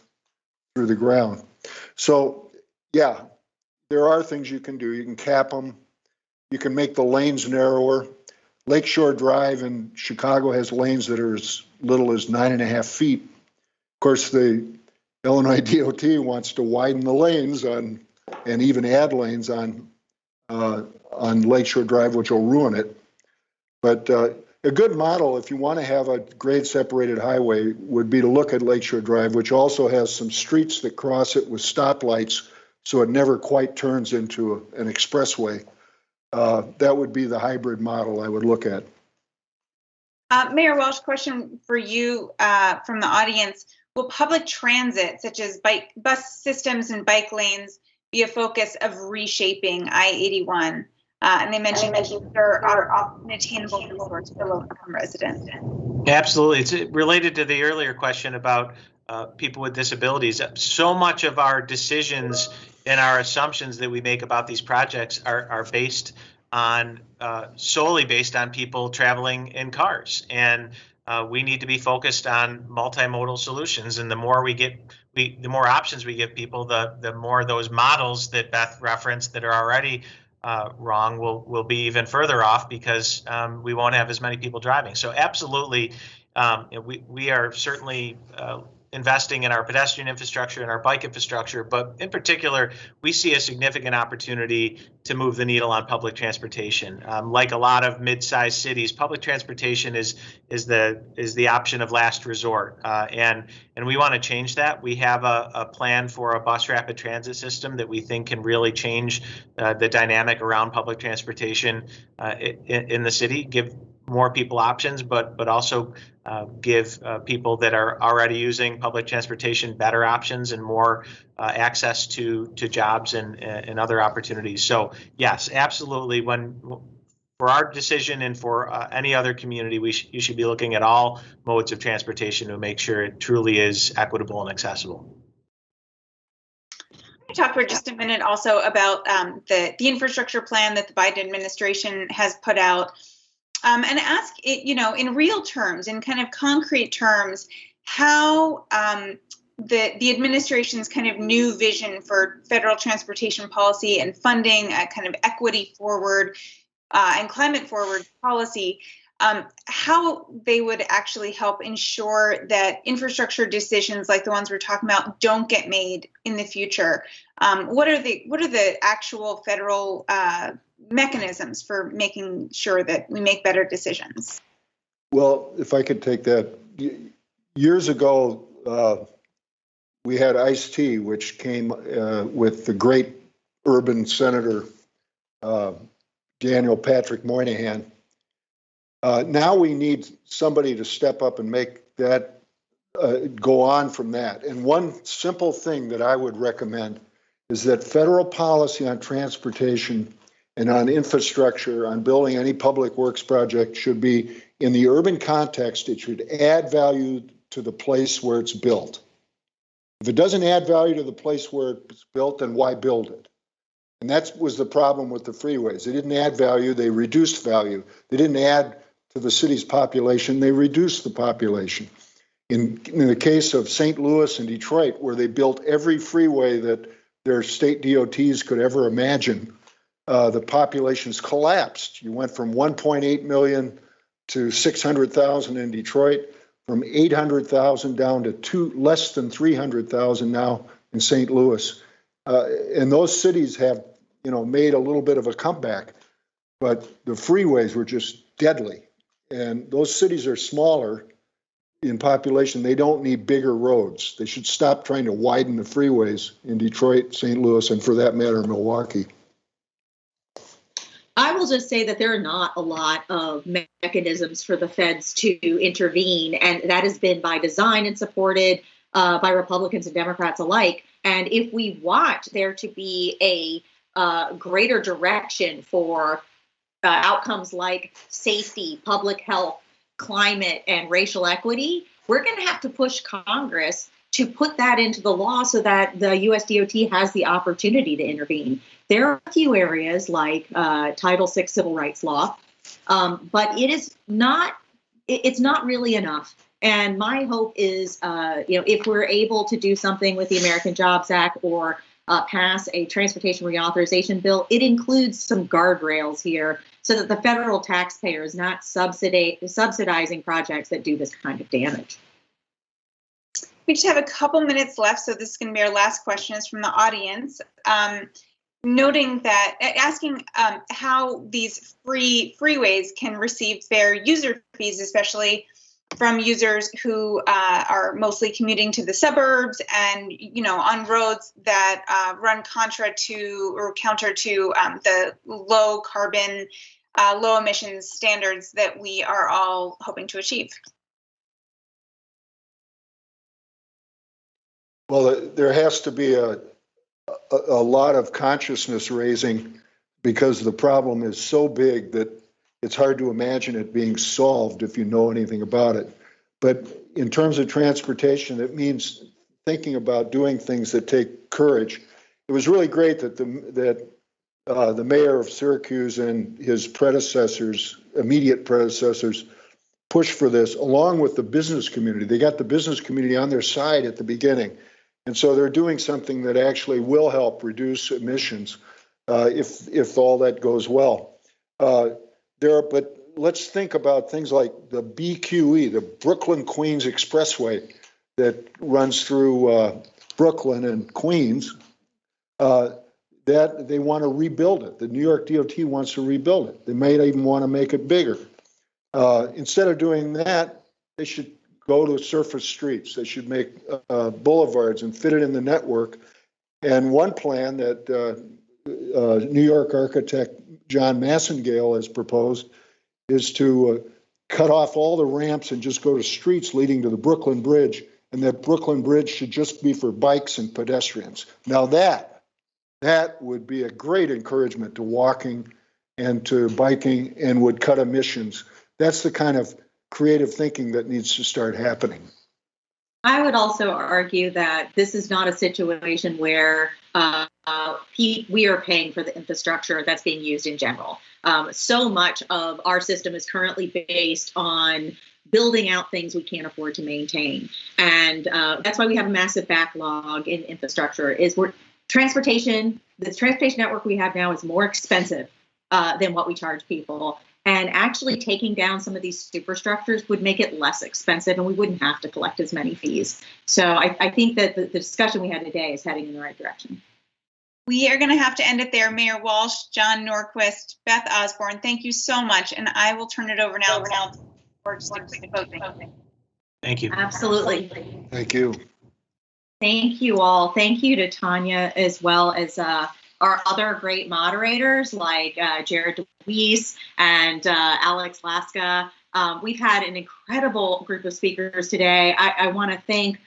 the ground. So, yeah, there are things you can do. You can cap them. You can make the lanes narrower. Lakeshore Drive in Chicago has lanes that are as little as 9.5 feet. Of course, the Illinois DOT wants to widen the lanes and even add lanes on Lakeshore Drive, which will ruin it. But a good model, if you want to have a grade-separated highway, would be to look at Lakeshore Drive, which also has some streets that cross it with stoplights, so it never quite turns into an expressway. That would be the hybrid model I would look at.
Mayor Welsh, question for you from the audience. Will public transit, such as bus systems and bike lanes, be a focus of reshaping I-81? And they mentioned there are often attainable resources for low-income residents.
Absolutely. It's related to the earlier question about people with disabilities. So much of our decisions and our assumptions that we make about these projects are based on solely based on people traveling in cars. And we need to be focused on multimodal solutions. And the more the more options we give people, the more those models that Beth referenced that are already wrong will be even further off, because we won't have as many people driving. So absolutely, we are certainly investing in our pedestrian infrastructure and our bike infrastructure, but in particular, we see a significant opportunity to move the needle on public transportation. Like a lot of mid-sized cities, public transportation is the option of last resort, and we want to change that. We have a plan for a bus rapid transit system that we think can really change the dynamic around public transportation in the city, give more people options, but also give people that are already using public transportation better options and more access to jobs and other opportunities. So yes, absolutely. our decision and for any other community, you should be looking at all modes of transportation to make sure it truly is equitable and accessible.
Talk for just a minute also about the infrastructure plan that the Biden administration has put out, and ask it, in real terms, in kind of concrete terms, how the administration's kind of new vision for federal transportation policy and funding, a kind of equity forward and climate forward policy, how they would actually help ensure that infrastructure decisions like the ones we're talking about don't get made in the future. What are the actual federal mechanisms for making sure that we make better decisions?
Well, if I could take that, years ago, we had Ice-T, which came with the great urban senator, Daniel Patrick Moynihan. Now we need somebody to step up and make that go on from that. And one simple thing that I would recommend is that federal policy on transportation and on infrastructure, on building any public works project, should be in the urban context. It should add value to the place where it's built. If it doesn't add value to the place where it's built, then why build it? And that was the problem with the freeways. They didn't add value, they reduced value. They didn't add to the city's population, they reduced the population. In the case of St. Louis and Detroit, where they built every freeway that their state DOTs could ever imagine, the populations collapsed. You went from 1.8 million to 600,000 in Detroit, from 800,000 down to less than 300,000 now in St. Louis. And those cities have, made a little bit of a comeback, but the freeways were just deadly. And those cities are smaller in population. They don't need bigger roads. They should stop trying to widen the freeways in Detroit, St. Louis, and for that matter, Milwaukee.
I will just say that there are not a lot of mechanisms for the feds to intervene, and that has been by design and supported by Republicans and Democrats alike. And if we want there to be a greater direction for outcomes like safety, public health, climate, and racial equity, we're going to have to push Congress to put that into the law so that the US DOT has the opportunity to intervene. There are a few areas like Title VI civil rights law, but it's not really enough. And my hope is, if we're able to do something with the American Jobs Act or pass a transportation reauthorization bill, it includes some guardrails here so that the federal taxpayer is not subsidizing projects that do this kind of damage.
We just have a couple minutes left, so this is going to be our last question. Is from the audience, asking how these freeways can receive fair user fees, especially from users who are mostly commuting to the suburbs and, on roads that run counter to the low carbon, low emissions standards that we are all hoping to achieve.
Well, there has to be a lot of consciousness raising because the problem is so big that it's hard to imagine it being solved if you know anything about it. But in terms of transportation, it means thinking about doing things that take courage. It was really great that the mayor of Syracuse and his immediate predecessors, pushed for this along with the business community. They got the business community on their side at the beginning. And so they're doing something that actually will help reduce emissions if all that goes well. But let's think about things like the BQE, the Brooklyn-Queens Expressway that runs through Brooklyn and Queens, that they want to rebuild it. The New York DOT wants to rebuild it. They may even want to make it bigger. Instead of doing that, they should go to surface streets. They should make boulevards and fit it in the network. And one plan that New York architect John Massengale has proposed is to cut off all the ramps and just go to streets leading to the Brooklyn Bridge, and that Brooklyn Bridge should just be for bikes and pedestrians. Now that would be a great encouragement to walking and to biking and would cut emissions. That's the kind of creative thinking that needs to start happening.
I would also argue that this is not a situation where we are paying for the infrastructure that's being used in general. So much of our system is currently based on building out things we can't afford to maintain. And that's why we have a massive backlog in infrastructure. The transportation network we have now is more expensive than what we charge people. And actually taking down some of these superstructures would make it less expensive and we wouldn't have to collect as many fees. So I think that the discussion we had today is heading in the right direction.
We are going to have to end it there. Mayor Walsh, John Norquist, Beth Osborne, thank you so much. And I will turn it over now for just a quick voting.
Thank you.
Absolutely.
Thank you.
Thank you all. Thank you to Tanya as well as our other great moderators like Jared DeWeese and Alex Laska. We've had an incredible group of speakers today. I want to thank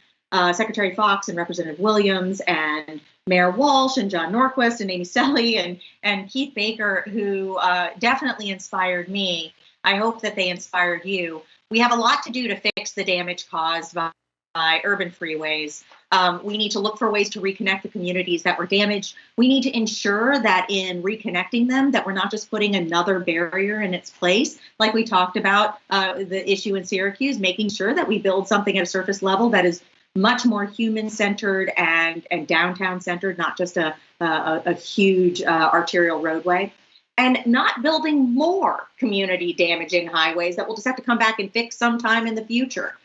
Secretary Foxx and Representative Williams and Mayor Walsh and John Norquist and Amy Selle and Keith Baker, who definitely inspired me. I hope that they inspired you. We have a lot to do to fix the damage caused by urban freeways. We need to look for ways to reconnect the communities that were damaged. We need to ensure that in reconnecting them, that we're not just putting another barrier in its place, like we talked about the issue in Syracuse, making sure that we build something at a surface level that is much more human-centered and downtown-centered, not just a huge arterial roadway. And not building more community-damaging highways that we'll just have to come back and fix sometime in the future.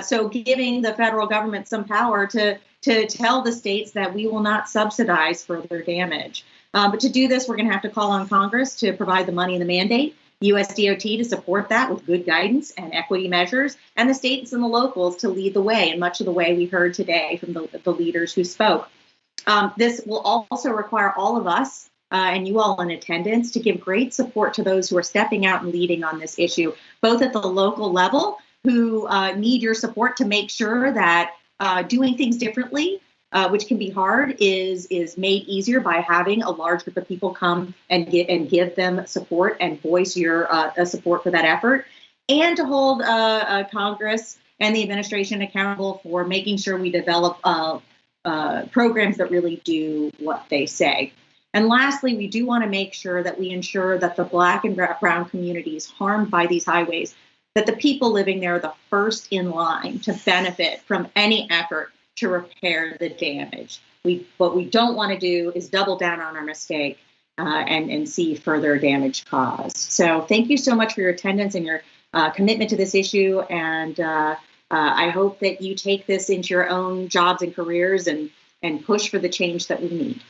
So giving the federal government some power to tell the states that we will not subsidize further damage. But to do this, we're going to have to call on Congress to provide the money and the mandate, USDOT to support that with good guidance and equity measures, and the states and the locals to lead the way in much of the way we heard today from the leaders who spoke. This will also require all of us and you all in attendance to give great support to those who are stepping out and leading on this issue, both at the local level, who need your support to make sure that doing things differently, which can be hard, is made easier by having a large group of people come and give them support and voice your support for that effort, and to hold Congress and the administration accountable for making sure we develop programs that really do what they say. And lastly, we do want to make sure that we ensure that the Black and brown communities harmed by these highways, that the people living there are the first in line to benefit from any effort to repair the damage. What we don't want to do is double down on our mistake and see further damage caused. So thank you so much for your attendance and your commitment to this issue. And I hope that you take this into your own jobs and careers and push for the change that we need.